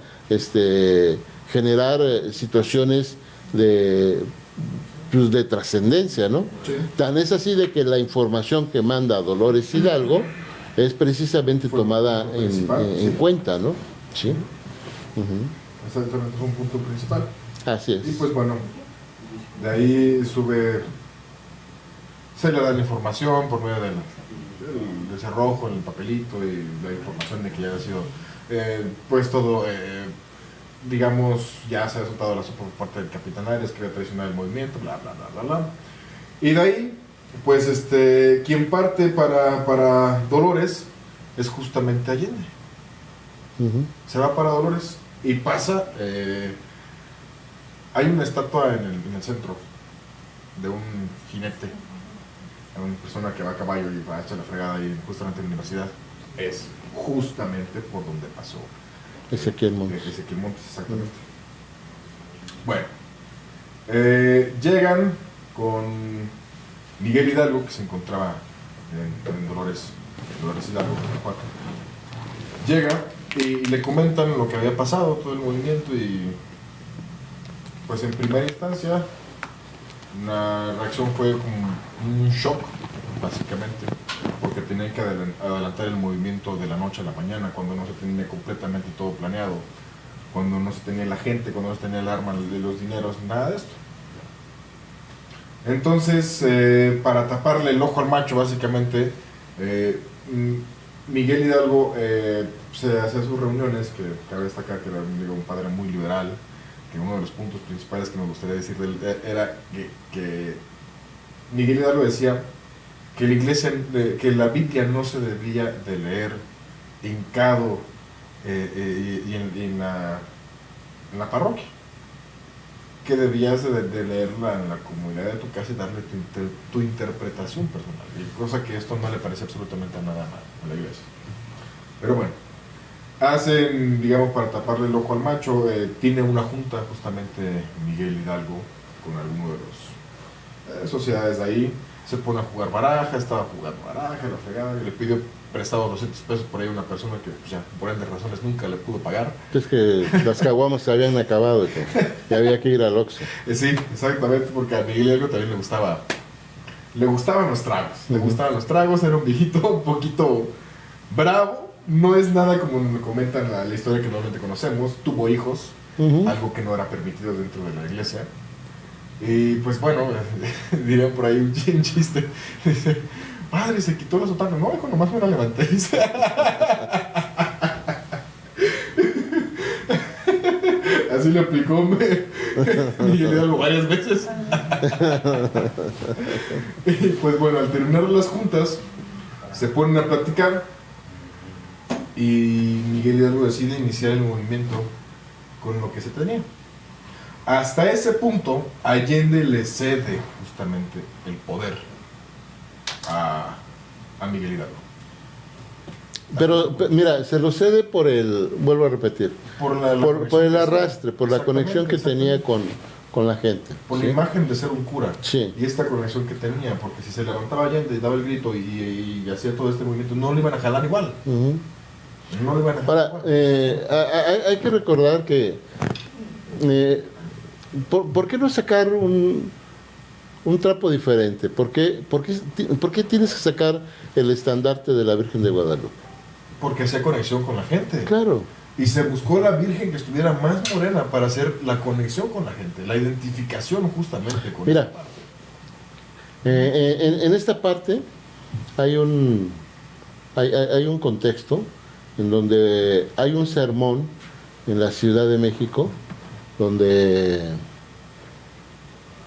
generar situaciones de trascendencia, ¿no? Sí. Tan es así de que la información que manda Dolores Hidalgo es precisamente tomada en cuenta, ¿no? Sí. Exactamente, es un punto principal. Así es. Y pues bueno, de ahí se le da la información por medio del cerrojo en el papelito y la información de que ya había sido pues todo, digamos, ya se ha soltado la sopa por parte del capitán Arias, que había traicionado el movimiento, bla, bla, bla, bla, bla. Y de ahí, pues quien parte para Dolores es justamente Allende. Ujú. Se va para Dolores y pasa. Hay una estatua en el centro de un jinete, de una persona que va a caballo y va a echar la fregada ahí justamente en la universidad. Es justamente por donde pasó Ezequiel Montes. Ezequiel Montes, exactamente. Bueno, llegan con Miguel Hidalgo, que se encontraba en Dolores Hidalgo, Guanajuato. Llega y le comentan lo que había pasado, todo el movimiento, y pues en primera instancia la reacción fue como un shock, básicamente, porque tenían que adelantar el movimiento de la noche a la mañana, cuando no se tenía completamente todo planeado, cuando no se tenía la gente, cuando no se tenía el arma, los dineros, nada de esto. Entonces, para taparle el ojo al macho, básicamente, Miguel Hidalgo se hacía sus reuniones, que cabe destacar que era un padre muy liberal, que uno de los puntos principales que me gustaría decir de él era que Miguel Hidalgo decía que la iglesia, que la Biblia no se debía de leer hincado y en la parroquia, que debías de leerla en la comunidad de tu casa y darle tu interpretación personal, y cosa que esto no le parece absolutamente nada mal a la iglesia. Pero bueno, hacen, digamos, para taparle el ojo al macho, tiene una junta justamente Miguel Hidalgo con alguno de los sociedades de ahí, se pone a jugar baraja, estaba jugando baraja, la fregada, y le pidió prestado 200 pesos por ahí a una persona que pues, ya por ende razones nunca le pudo pagar. Es que las caguamas se habían acabado y había que ir al Oxxo. Sí, exactamente, porque a Miguel Hidalgo también le gustaban los tragos, le gustaban los tragos, era un viejito un poquito bravo, no es nada como me comentan la historia que normalmente conocemos, tuvo hijos, algo que no era permitido dentro de la iglesia. Y pues bueno, dirían por ahí un chiste, dice, padre, se quitó la sotana. No, hijo, nomás me la levanté. Así le aplicó Miguel Hidalgo varias veces. Y pues bueno, al terminar las juntas, se ponen a platicar y Miguel Hidalgo decide iniciar el movimiento con lo que se tenía. Hasta ese punto, Allende le cede justamente el poder a Miguel Hidalgo. Pero mira, se lo cede por vuelvo a repetir, por el arrastre, por la conexión que tenía con la gente. Por ¿sí? la imagen de ser un cura. Sí. Y esta conexión que tenía, porque si se levantaba Allende y daba el grito y hacía todo este movimiento, no le iban a jalar igual. Uh-huh. No le iban a jalar Ahora, igual. hay que recordar que ¿por qué no sacar un trapo diferente? ¿Por qué tienes que sacar el estandarte de la Virgen de Guadalupe? Porque hacía conexión con la gente. Claro. Y se buscó la Virgen que estuviera más morena para hacer la conexión con la gente, la identificación justamente con Mira, esa parte. en esta parte hay un contexto en donde hay un sermón en la Ciudad de México donde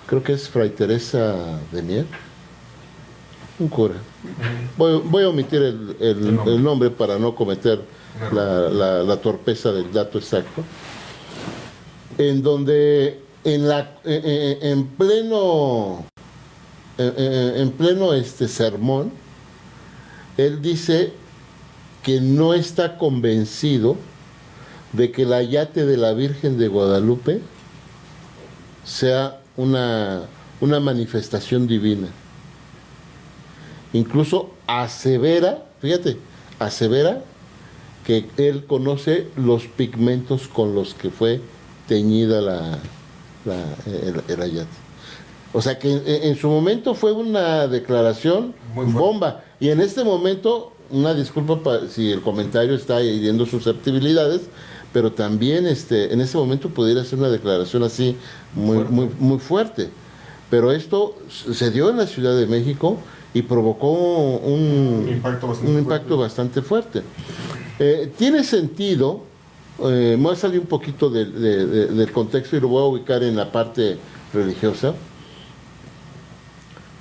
creo que es Fray Teresa de Mier, un cura. Voy a omitir el nombre para no cometer la torpeza del dato exacto, en donde en pleno sermón él dice que no está convencido de que el ayate de la Virgen de Guadalupe sea una manifestación divina. Incluso asevera que él conoce los pigmentos con los que fue teñida el ayate. O sea que en su momento fue una declaración bomba. Y en este momento, una disculpa si el comentario está hiriendo susceptibilidades, pero también en ese momento pudiera ser una declaración así muy fuerte. Pero esto se dio en la Ciudad de México y provocó un impacto bastante fuerte. Tiene sentido, me voy a salir un poquito del contexto y lo voy a ubicar en la parte religiosa,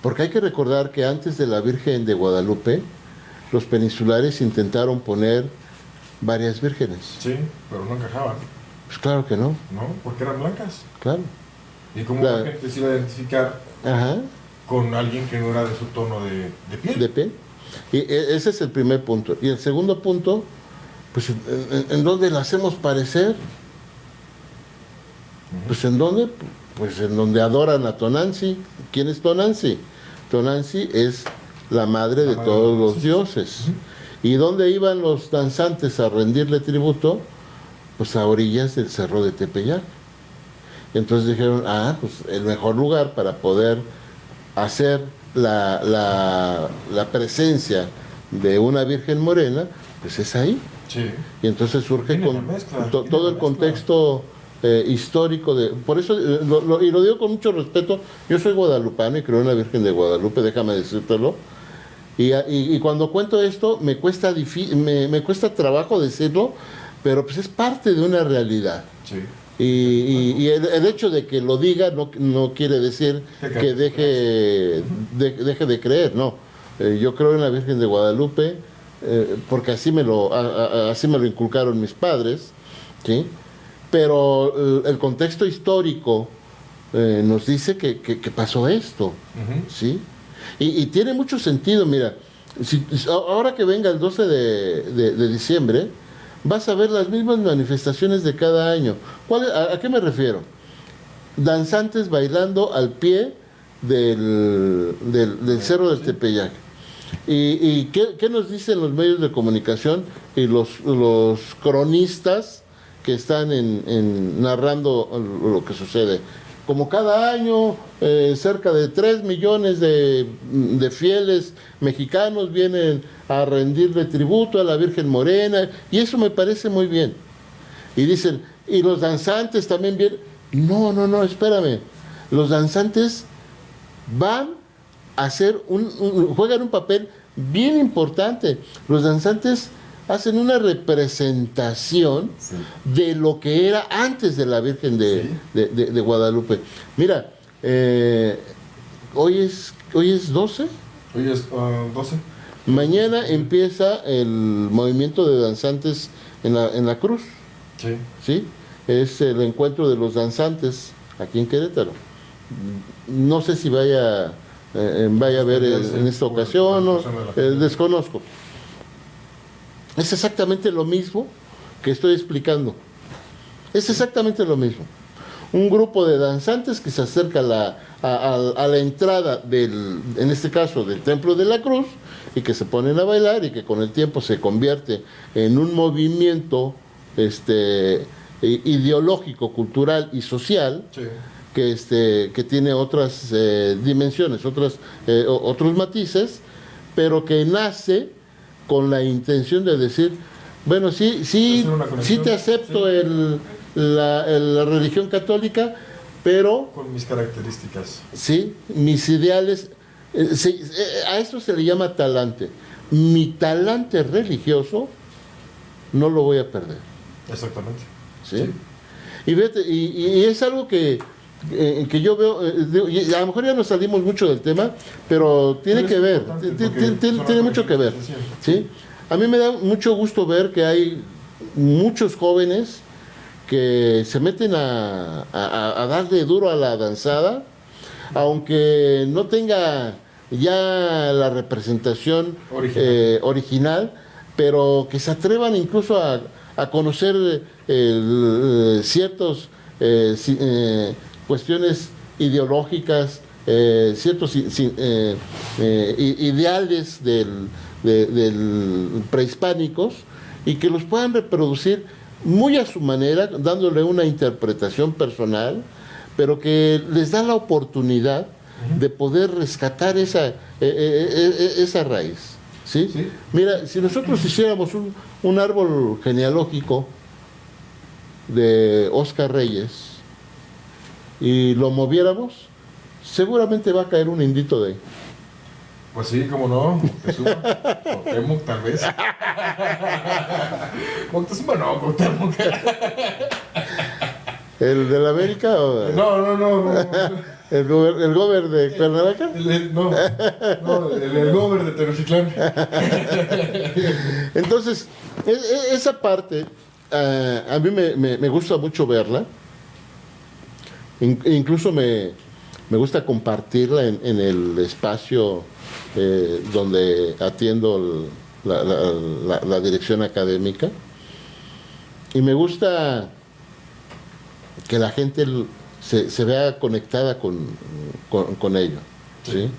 porque hay que recordar que antes de la Virgen de Guadalupe, los peninsulares intentaron poner varias vírgenes. Sí, pero no encajaban, Pues claro que no, ¿no? Porque eran blancas. claro. Y cómo Claro. la gente se iba a identificar Ajá, con alguien que no era de su tono de piel. de piel. Y ese es el primer punto. Y el segundo punto, pues ¿en dónde la hacemos parecer? Pues ¿en dónde? Pues en donde adoran a Tonanzi. ¿Quién es Tonanzi? Tonanzi es la madre de madre todos de los los dioses. ¿Y dónde iban los danzantes a rendirle tributo? Pues a orillas del cerro de Tepeyac. Entonces dijeron, pues el mejor lugar para poder hacer la presencia de una Virgen Morena, pues es ahí. Sí. Y entonces surge Tiene con la mezcla, todo tiene el la mezcla. contexto histórico de... Por eso, y lo digo con mucho respeto, yo soy guadalupano y creo en la Virgen de Guadalupe, déjame decírtelo. Y cuando cuento esto, me cuesta trabajo decirlo, pero pues es parte de una realidad. Sí. Y el hecho de que lo diga no quiere decir que deje de creer, no. Yo creo en la Virgen de Guadalupe, porque así me lo inculcaron mis padres, ¿sí? Pero el contexto histórico nos dice que pasó esto, Ujú. ¿sí? Y tiene mucho sentido, mira, ahora que venga el 12 de diciembre, vas a ver las mismas manifestaciones de cada año. ¿A qué me refiero? Danzantes bailando al pie del Cerro del Tepeyac. ¿Y qué nos dicen los medios de comunicación y los cronistas que están narrando lo que sucede? Como cada año, cerca de 3 millones de fieles mexicanos vienen a rendirle tributo a la Virgen Morena, y eso me parece muy bien. Y dicen, ¿y los danzantes también vienen? No, espérame. Los danzantes van a hacer juegan un papel bien importante. Los danzantes hacen una representación Sí. de lo que era antes de la Virgen de Guadalupe. Mira, hoy es 12. Hoy es 12. Mañana empieza el movimiento de danzantes en la cruz, Sí. ¿sí? Es el encuentro de los danzantes aquí en Querétaro. No sé si vaya a ver en esta ocasión, no, desconozco. Es exactamente lo mismo que estoy explicando. Es exactamente lo mismo. Un grupo de danzantes que se acerca a la entrada en este caso, del Templo de la Cruz, y que se ponen a bailar y que con el tiempo se convierte en un movimiento ideológico, cultural y social, Sí. que tiene otras dimensiones, otros matices, pero que nace con la intención de decir, bueno, sí Hacer una conexión, te acepto sí. la religión católica, pero Con mis características. sí, mis ideales, a esto se le llama talante. Mi talante religioso no lo voy a perder. Exactamente. ¿sí? Sí. Y fíjate, y es algo que yo veo, y a lo mejor ya nos salimos mucho del tema, pero tiene Pero que es ver, importante porque tiene mucho que ver. ¿sí? A mí me da mucho gusto ver que hay muchos jóvenes que se meten a darle duro a la danzada, aunque no tenga ya la representación original, pero que se atrevan incluso a conocer ciertos cuestiones ideológicas, ciertos ideales del prehispánicos, y que los puedan reproducir muy a su manera, dándole una interpretación personal, pero que les da la oportunidad de poder rescatar esa raíz. ¿sí? Sí. Mira, si nosotros hiciéramos un árbol genealógico de Óscar Reyes y lo moviéramos, seguramente va a caer un indito de ahí. Pues sí, cómo no. Moctezuma. Cuauhtémoc, tal vez. Moctezuma no, Cuauhtémoc. ¿El de la América o No. el gober de Cuernavaca? El gober de Tenochtitlán. Entonces, esa parte a mí me gusta mucho verla. Incluso me gusta compartirla en el espacio donde atiendo la dirección académica. Y me gusta que la gente se vea conectada con ello, ¿sí?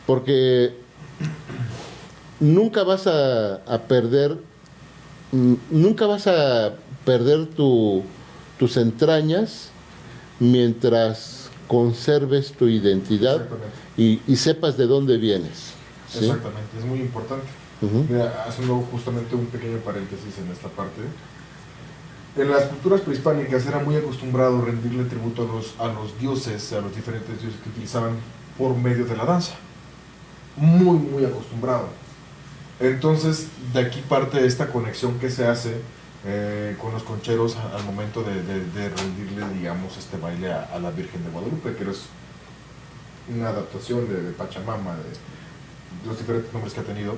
Porque nunca vas a perder tus entrañas mientras conserves tu identidad y sepas de dónde vienes, ¿sí? Exactamente, es muy importante. Ujú. Mira, haciendo justamente un pequeño paréntesis en esta parte. En las culturas prehispánicas era muy acostumbrado rendirle tributo a los dioses, a los diferentes dioses que utilizaban por medio de la danza. Muy acostumbrado. Entonces, de aquí parte esta conexión que se hace con los concheros al momento de rendirle, digamos, este baile a la Virgen de Guadalupe, que es una adaptación de Pachamama, de los diferentes nombres que ha tenido,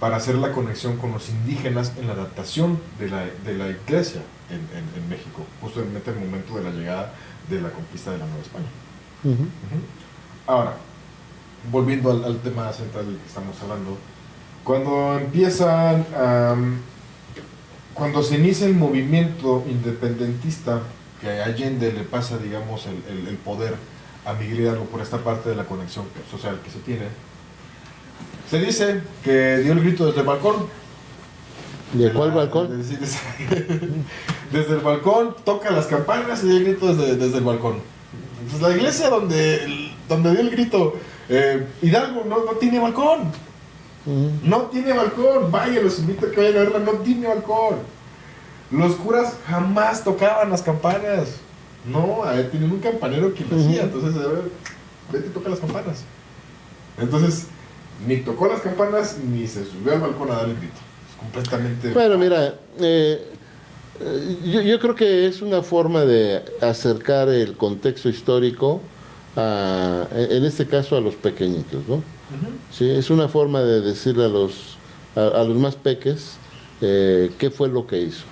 para hacer la conexión con los indígenas en la adaptación de la iglesia en México, justamente en el momento de la llegada de la conquista de la Nueva España. Ujú. Ujú. Ahora, volviendo al tema central del que estamos hablando, cuando se inicia el movimiento independentista, que a Allende le pasa, digamos, el poder a Miguel Hidalgo por esta parte de la conexión social que se tiene, se dice que dio el grito desde el balcón. ¿De cuál balcón? Desde el balcón, toca las campanas y dio el grito desde el balcón. Pues la iglesia donde dio el grito, Hidalgo no tiene balcón. Ujú. No tiene balcón. Vaya, los invito a que vayan a verla, no tiene balcón. Los curas jamás tocaban las campanas. No, a ver, tienen un campanero que lo hacía. Entonces, a ver, vete y toca las campanas. Entonces, ni tocó las campanas ni se subió al balcón a dar el grito. Es completamente. Bueno, mira, yo creo que es una forma de acercar el contexto histórico en este caso a los pequeñitos, ¿no? Sí, es una forma de decirle a los más peques qué fue lo que hizo.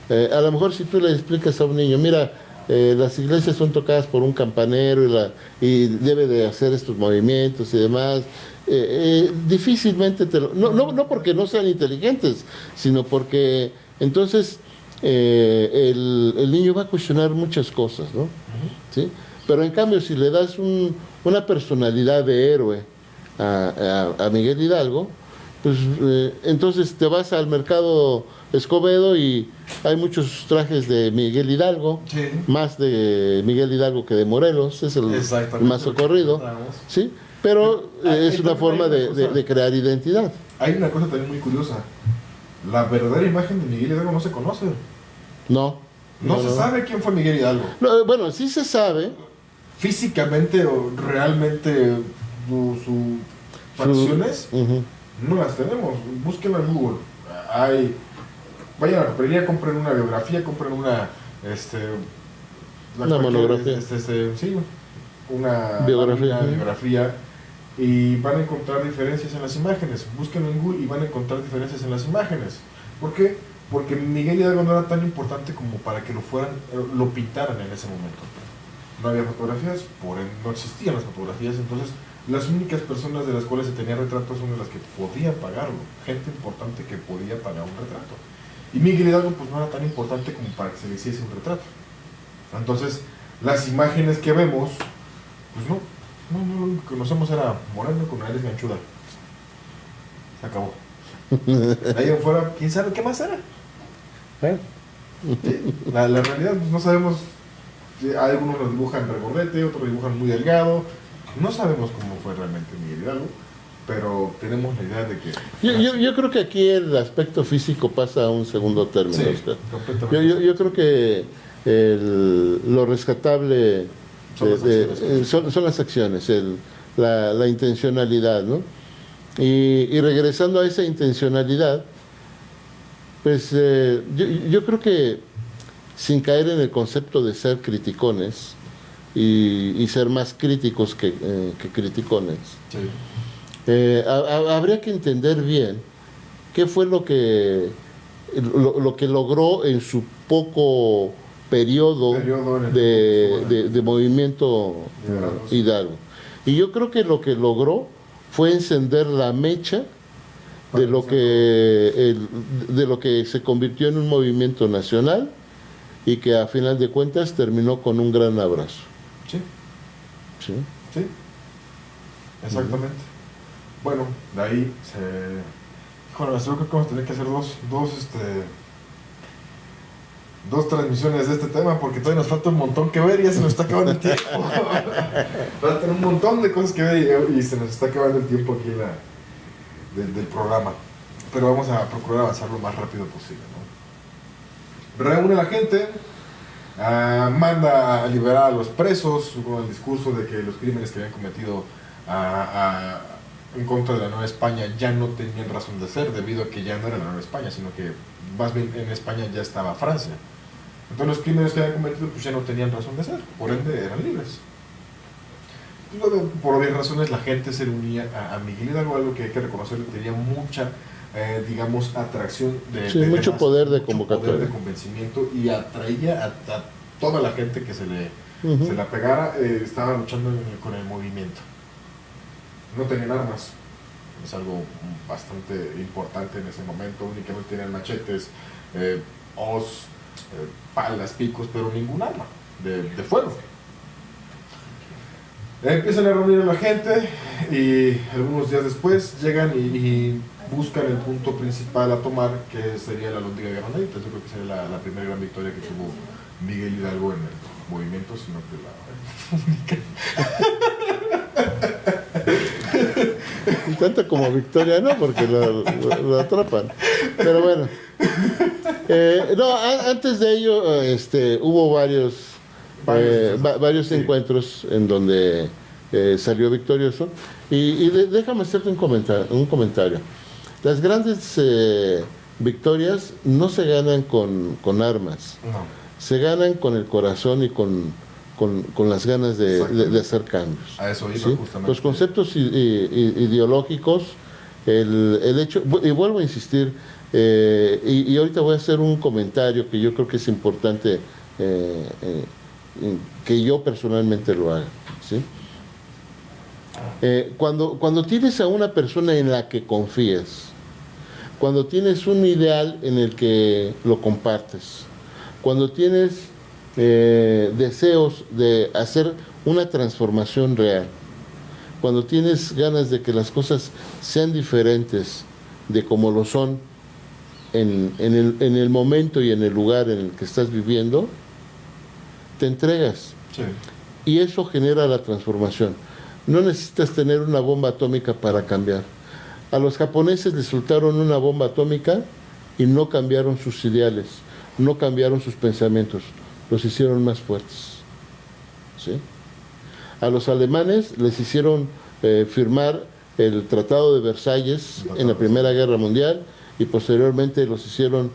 A lo mejor si tú le explicas a un niño, mira, las iglesias son tocadas por un campanero y debe de hacer estos movimientos y demás, difícilmente no porque no sean inteligentes, sino porque entonces el niño va a cuestionar muchas cosas, ¿no? ¿Sí? Pero en cambio, si le das una personalidad de héroe a Miguel Hidalgo, pues entonces te vas al mercado Escobedo y hay muchos trajes de Miguel Hidalgo, Sí. más de Miguel Hidalgo que de Morelos, es el más socorrido, ¿sí? Pero es una forma de crear identidad. Hay una cosa también muy curiosa. La verdadera imagen de Miguel Hidalgo no se conoce. No No se sabe quién fue Miguel Hidalgo. No, bueno, sí se sabe. Físicamente o realmente sus facciones Ujú. no las tenemos. Búsquenlo en Google. Vayan a la papelería, compren una biografía, compren una monografía. Sí, una Biografía. lámina, biografía, y van a encontrar diferencias en las imágenes. Búsquenlo en Google y van a encontrar diferencias en las imágenes. ¿Por qué? Porque Miguel Hidalgo no era tan importante como para que lo pintaran en ese momento. No había fotografías, no existían las fotografías, entonces las únicas personas de las cuales se tenían retratos son de las que podían pagarlo, gente importante que podía pagar un retrato. Y Miguel Hidalgo pues no era tan importante como para que se le hiciese un retrato. Entonces, las imágenes que vemos, pues no, lo que conocemos era moreno con nariz ganchuda. Se acabó. Ahí afuera, ¿quién sabe qué más era? Sí, la realidad no sabemos. Algunos lo dibujan regordete, otros lo dibujan muy delgado. No sabemos cómo fue realmente Miguel Hidalgo, pero tenemos la idea de que... Yo creo que aquí el aspecto físico pasa a un segundo término. Sí, Oscar. completamente. Yo creo que lo rescatable son las acciones, la intencionalidad, ¿no? Y regresando a esa intencionalidad, pues yo creo que sin caer en el concepto de ser criticones y ser más críticos que criticones. Sí. Habría que entender bien qué fue lo que logró en su poco periodo En el de movimiento Hidalgo. Y yo creo que lo que logró fue encender la mecha de lo que se convirtió en un movimiento nacional y que a final de cuentas terminó con un gran abrazo. Sí, ¿Sí? sí. Exactamente. Bueno, de ahí se... Bueno, yo creo que vamos a tener que hacer dos transmisiones de este tema porque todavía nos falta un montón que ver y ya se nos está acabando el tiempo. Faltan un montón de cosas que ver y se nos está acabando el tiempo aquí del programa. Pero vamos a procurar avanzar lo más rápido posible, ¿no? Reúne a la gente, manda a liberar a los presos con el discurso de que los crímenes que habían cometido en contra de la Nueva España ya no tenían razón de ser, debido a que ya no era la Nueva España, sino que más bien en España ya estaba Francia. Entonces los crímenes que habían cometido pues ya no tenían razón de ser, por ende eran libres. Entonces, por obvias razones la gente se unía a Miguel Hidalgo, algo que hay que reconocer, tenía mucha, digamos, atracción de mucho masas, poder de mucho convocatoria, poder de convencimiento, y atraía a toda la gente que se le apegara. Estaba luchando con el movimiento. No tenían armas, es algo bastante importante en ese momento. Únicamente tenían machetes, palas, picos, pero ningún arma de fuego. Empiezan a reunir a la gente y algunos días después llegan y buscan el punto principal a tomar, que sería la Lóndiga de Granaditas. Yo creo que sería la primera gran victoria que tuvo Miguel Hidalgo en el movimiento, sino que Y tanto como victoria no, porque lo atrapan. Pero bueno. Antes de ello hubo varios encuentros en donde salió victorioso. Y déjame hacerte un comentario. Las grandes victorias no se ganan con armas. no. Se ganan con el corazón y con las ganas de hacer cambios. A eso iba, ¿sí? justamente. Los conceptos ideológicos, el hecho, y vuelvo a insistir, y ahorita voy a hacer un comentario que yo creo que es importante que yo personalmente lo haga, ¿sí? Cuando tienes a una persona en la que confías, cuando tienes un ideal en el que lo compartes, cuando tienes deseos de hacer una transformación real, cuando tienes ganas de que las cosas sean diferentes de como lo son en el momento y en el lugar en el que estás viviendo, te entregas. Sí. Y eso genera la transformación. No necesitas tener una bomba atómica para cambiar. A los japoneses les soltaron una bomba atómica y no cambiaron sus ideales, no cambiaron sus pensamientos, los hicieron más fuertes. ¿Sí? A los alemanes les hicieron firmar el Tratado de Versalles en la Primera Guerra Mundial y posteriormente los hicieron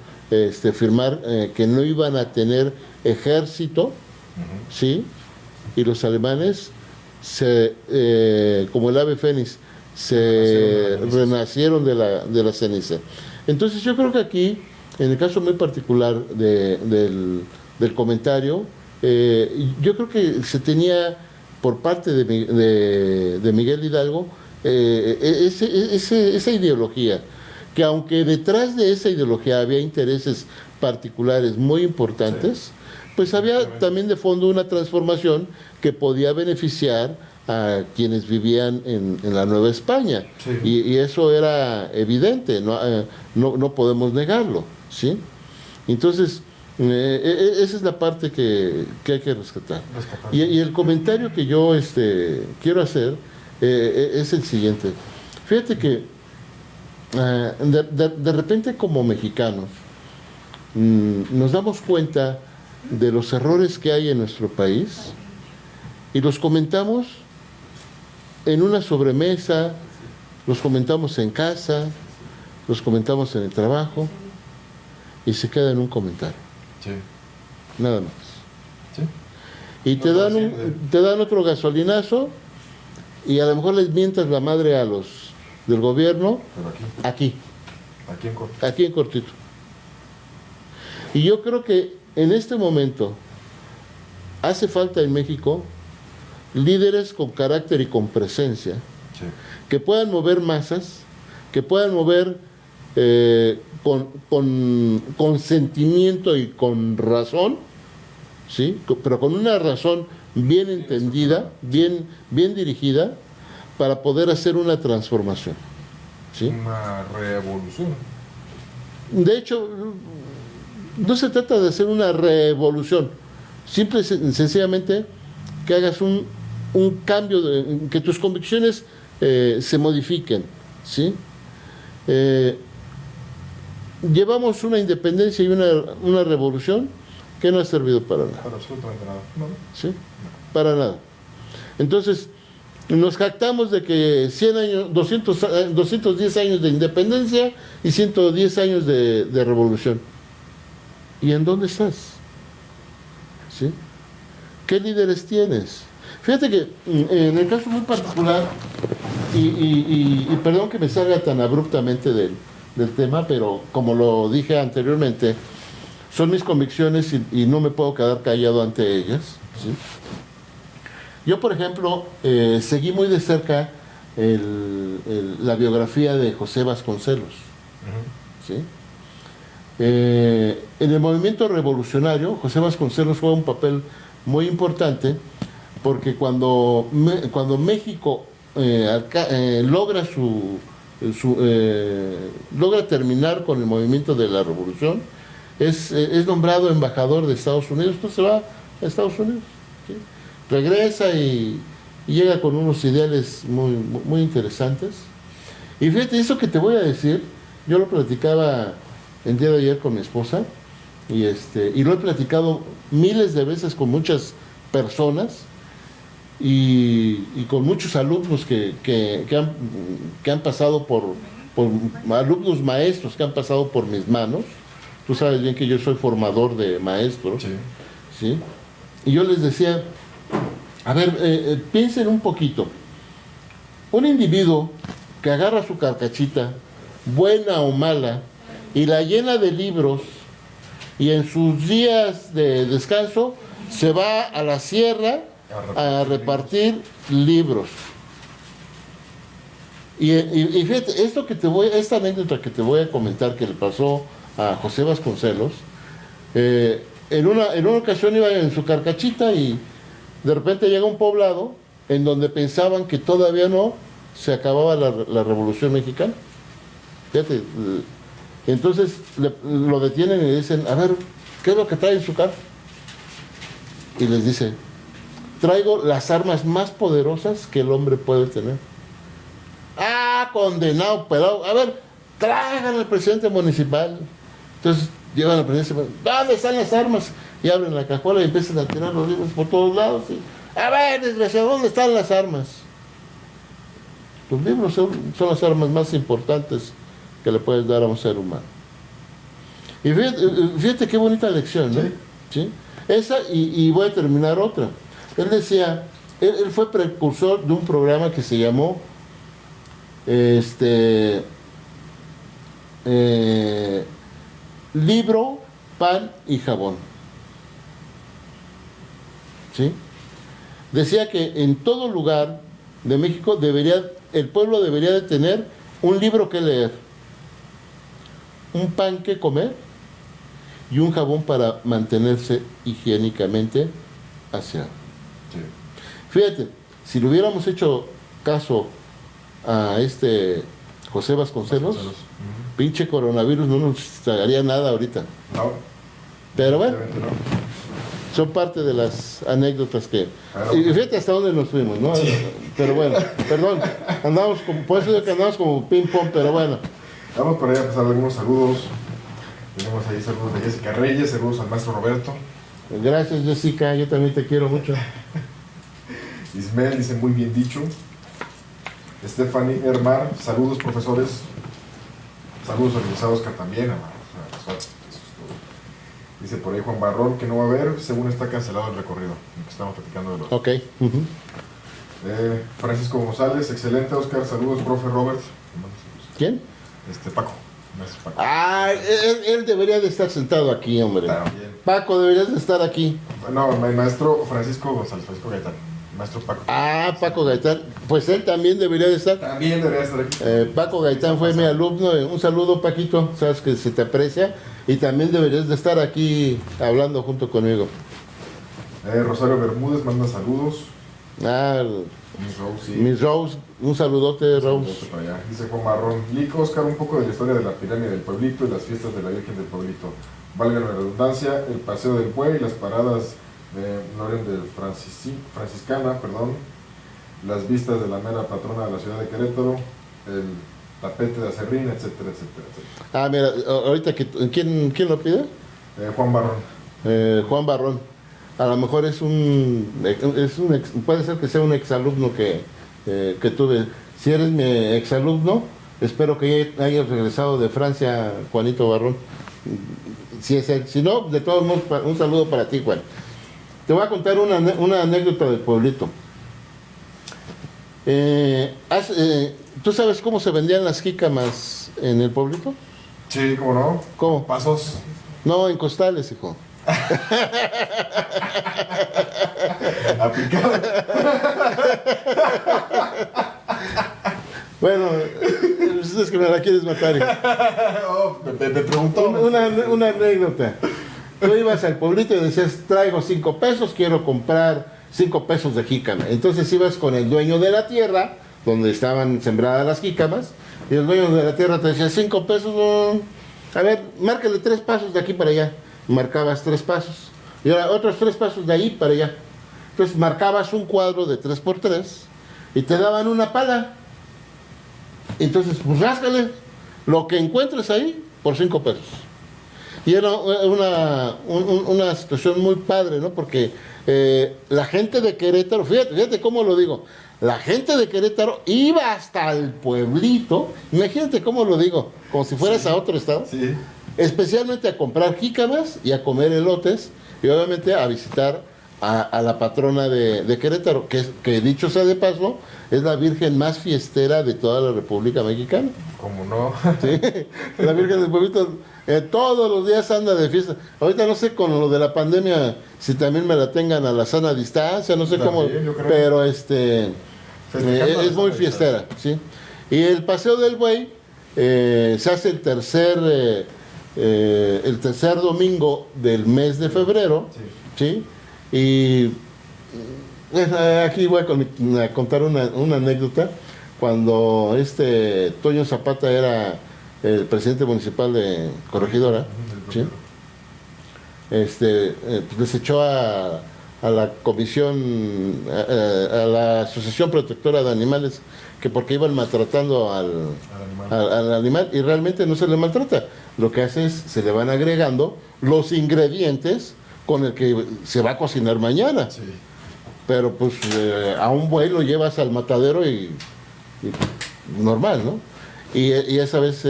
firmar que no iban a tener ejército, ¿sí? Y los alemanes, como el ave fénix, se renacieron de la ceniza. Entonces yo creo que aquí, en el caso muy particular del comentario, yo creo que se tenía por parte de Miguel Hidalgo esa ideología, que aunque detrás de esa ideología había intereses particulares muy importantes, sí, pues había también de fondo una transformación que podía beneficiar a quienes vivían en la Nueva España. Sí. Y eso era evidente, no podemos negarlo, ¿sí? Entonces, esa es la parte que hay que rescatar. Y el comentario que yo quiero hacer es el siguiente. Fíjate que de repente como mexicanos nos damos cuenta de los errores que hay en nuestro país y los comentamos en una sobremesa, los comentamos en casa, los comentamos en el trabajo y se queda en un comentario. Sí. nada más. Sí. Y No te dan, trasciende. te dan otro gasolinazo y a lo mejor les mientas la madre a los del gobierno Pero aquí en corto. aquí en cortito. Y yo creo que en este momento hace falta en México líderes con carácter y con presencia, Sí. que puedan mover masas, que puedan mover con sentimiento y con razón, ¿sí? Pero con una razón bien entendida, bien dirigida, para poder hacer una transformación, ¿sí? Una revolución. De hecho, no se trata de hacer una revolución, simple y sencillamente que hagas un cambio, que tus convicciones se modifiquen, ¿sí? Llevamos una independencia y una revolución que no ha servido para nada, Para absolutamente nada. No. ¿sí? Para nada. Entonces, nos jactamos de que 100 años, 210 años de independencia y 110 años de revolución. ¿Y en dónde estás? ¿Sí? ¿Qué líderes tienes? Fíjate que en el caso muy particular, y perdón que me salga tan abruptamente del tema, pero como lo dije anteriormente, son mis convicciones y no me puedo quedar callado ante ellas, ¿sí? Yo, por ejemplo, seguí muy de cerca la biografía de José Vasconcelos, ¿sí? En el movimiento revolucionario, José Vasconcelos juega un papel muy importante porque cuando México logra logra terminar con el movimiento de la revolución, es nombrado embajador de Estados Unidos, entonces se va a Estados Unidos, ¿sí? Regresa y llega con unos ideales muy interesantes. Y fíjate, eso que te voy a decir, yo lo platicaba el día de ayer con mi esposa y lo he platicado miles de veces con muchas personas y con muchos alumnos que han pasado por alumnos maestros que han pasado por mis manos. Tú sabes bien que yo soy formador de maestros, Sí. ¿sí? Y yo les decía, a ver, piensen un poquito. Un individuo que agarra su carcachita, buena o mala, y la llena de libros, y en sus días de descanso se va a la sierra a repartir libros. Y fíjate, esta anécdota que te voy a comentar que le pasó a José Vasconcelos, en una ocasión iba en su carcachita y de repente llega un poblado en donde pensaban que todavía no se acababa la Revolución Mexicana. Fíjate, entonces lo detienen y le dicen, a ver, ¿qué es lo que trae en su carro? Y les dice, traigo las armas más poderosas que el hombre puede tener. Ah, condenado, pero a ver, traigan al presidente municipal. Entonces llevan al presidente municipal, ¿dónde están las armas? Y abren la cajuela y empiezan a tirar los libros por todos lados. Y, a ver, desgraciado, ¿dónde están las armas? Los libros son las armas más importantes que le puedes dar a un ser humano. Y fíjate qué bonita lección, ¿no? Sí. ¿Sí? Esa, y voy a terminar otra. Él decía, él fue precursor de un programa que se llamó Libro, Pan y Jabón. ¿Sí? Decía que en todo lugar de México el pueblo debería de tener un libro que leer, un pan que comer y un jabón para mantenerse higiénicamente aseado. Sí. Fíjate, si le hubiéramos hecho caso a José Vasconcelos, Ujú. pinche coronavirus no nos tragaría nada ahorita. No, Pero bueno, obviamente no. son parte de las anécdotas que... Claro. Y fíjate hasta dónde nos fuimos, ¿no? Pero bueno, perdón, por eso digo que andamos como ping-pong, pero bueno. Vamos por ahí a pasar algunos saludos. Tenemos ahí saludos de Jessica Reyes, saludos al maestro Roberto. Gracias, Jessica, yo también te quiero mucho. Ismael dice muy bien dicho. Stephanie Hermar, saludos profesores. Saludos organizados que también, hermano. Eso es todo. Dice por ahí Juan Barrón que no va a haber, según está cancelado el recorrido, lo que estamos platicando de los... Ok. Ujú. Francisco González, excelente, Oscar, saludos, profe Robert. ¿Quién? Paco, maestro Paco. Ah, él debería de estar sentado aquí, hombre. También. Paco, deberías de estar aquí. No, maestro Francisco González, Francisco Gaitán, maestro Paco. Ah, Paco Gaitán. Pues él también debería de estar. También debería estar aquí. Paco Gaitán fue mi alumno. Un saludo, Paquito. Sabes que se te aprecia. Y también deberías de estar aquí hablando junto conmigo. Rosario Bermúdez manda saludos. Ah, Miss Rose, sí. Miss Rose. Un saludote, Rose. Saludos para allá. Dice Juan Marrón. Lico, Oscar, un poco de la historia de la pirámide del pueblito y las fiestas de la Virgen del Pueblito. Valga la redundancia, el paseo del buey, las paradas de Loren del Franciscana, perdón, las vistas de la mera patrona de la ciudad de Querétaro, el tapete de acerrín, etcétera, etcétera, etcétera. Ah, mira, ahorita que ¿quién lo pide? Juan Barrón. Juan Barrón. A lo mejor puede ser que sea un exalumno que tuve. Si eres mi exalumno, espero que ya hayas regresado de Francia, Juanito Barrón. Si es él. Si no, de todos modos, un saludo para ti, Juan. Te voy a contar una anécdota del pueblito. ¿Tú sabes cómo se vendían las jícamas en el pueblito? Sí, ¿cómo no? ¿Cómo? Pasos. No, en costales, hijo. Aplicado. Bueno, es que me la quieres matar, hijo. Oh, me preguntó. Una anécdota. Tú ibas al pueblito y decías, traigo 5 pesos, quiero comprar 5 pesos de jícama. Entonces ibas con el dueño de la tierra, donde estaban sembradas las jícamas, y el dueño de la tierra te decía, 5 pesos, a ver, márcale 3 pasos de aquí para allá. Marcabas 3 pasos. Y ahora otros 3 pasos de ahí para allá. Entonces marcabas un cuadro de 3x3 y te daban una pala. Entonces, pues ráscale lo que encuentres ahí por 5 pesos. Y era una situación muy padre, ¿no? Porque la gente de Querétaro, fíjate cómo lo digo, la gente de Querétaro iba hasta el pueblito, imagínate cómo lo digo, como si fueras a otro estado, Sí. especialmente a comprar jícamas y a comer elotes, y obviamente a visitar a la patrona de Querétaro, que dicho sea de paso, es la virgen más fiestera de toda la República Mexicana. ¿Cómo no? ¿Sí? La Virgen del Pueblito todos los días anda de fiesta. Ahorita no sé con lo de la pandemia si también me la tengan a la sana distancia, no sé cómo, También, yo creo. pero Festejando es la muy sana fiestera, ¿sí? Y el Paseo del Buey se hace el tercer domingo del mes de febrero, Sí. ¿sí? Y aquí voy a contar una anécdota. Cuando Toño Zapata era el presidente municipal de Corregidora, ¿sí? Pues les echó a la comisión, a la Asociación Protectora de Animales, que porque iban maltratando al animal, y realmente no se le maltrata. Lo que hace es, se le van agregando los ingredientes con el que se va a cocinar mañana. Sí. Pero pues a un buey lo llevas al matadero y normal, ¿no? Y esa vez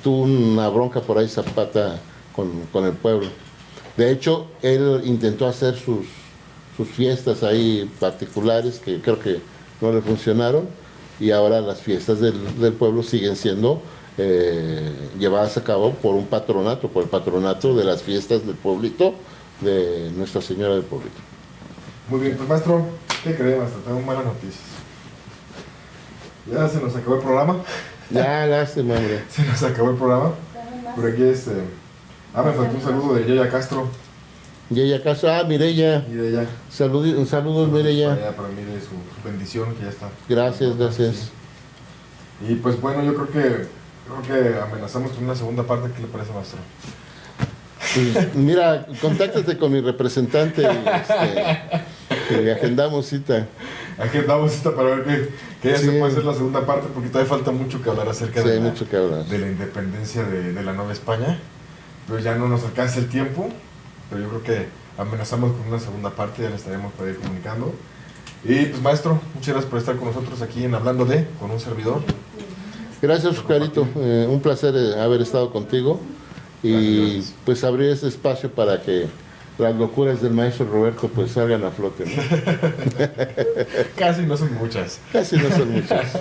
tuvo una bronca por ahí Zapata con el pueblo. De hecho, él intentó hacer sus fiestas ahí particulares que creo que no le funcionaron, y ahora las fiestas del pueblo siguen siendo llevadas a cabo por el patronato de las fiestas del pueblito de Nuestra Señora del Pueblito. Muy bien, pues maestro, ¿qué cree, maestro? Tengo malas noticias. Ya se nos acabó el programa. Ya, lástima, hombre. Se nos acabó el programa. Por aquí me faltó un saludo de Yaya Castro. Yeya Caso, Mireya. Y de ella. Saludos, Mireya. Para mí de su bendición que ya está. Gracias. Y pues bueno, yo creo que amenazamos con una segunda parte. ¿Qué le parece, maestro? Pues, mira, contáctate con mi representante y agendamos cita. Aquí andamos para ver que ya Sí. se puede hacer la segunda parte, porque todavía falta mucho que hablar acerca Sí, de, hay mucho que hablar. de la independencia de la Nueva España. Pero ya no nos alcanza el tiempo, pero yo creo que amenazamos con una segunda parte, ya le estaremos por ahí comunicando. Y pues maestro, muchas gracias por estar con nosotros aquí en Hablando con un servidor. Gracias, Oscarito. Un placer haber estado contigo. y Gracias. pues abrir ese espacio para que las locuras del maestro Roberto pues salgan a flote, ¿no? Casi no son muchas. Casi no son muchas.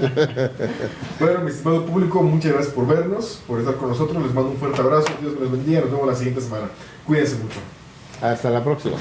Bueno, mi estimado público, muchas gracias por vernos, por estar con nosotros. Les mando un fuerte abrazo. Dios me los bendiga. Nos vemos la siguiente semana. Cuídense mucho. Hasta la próxima.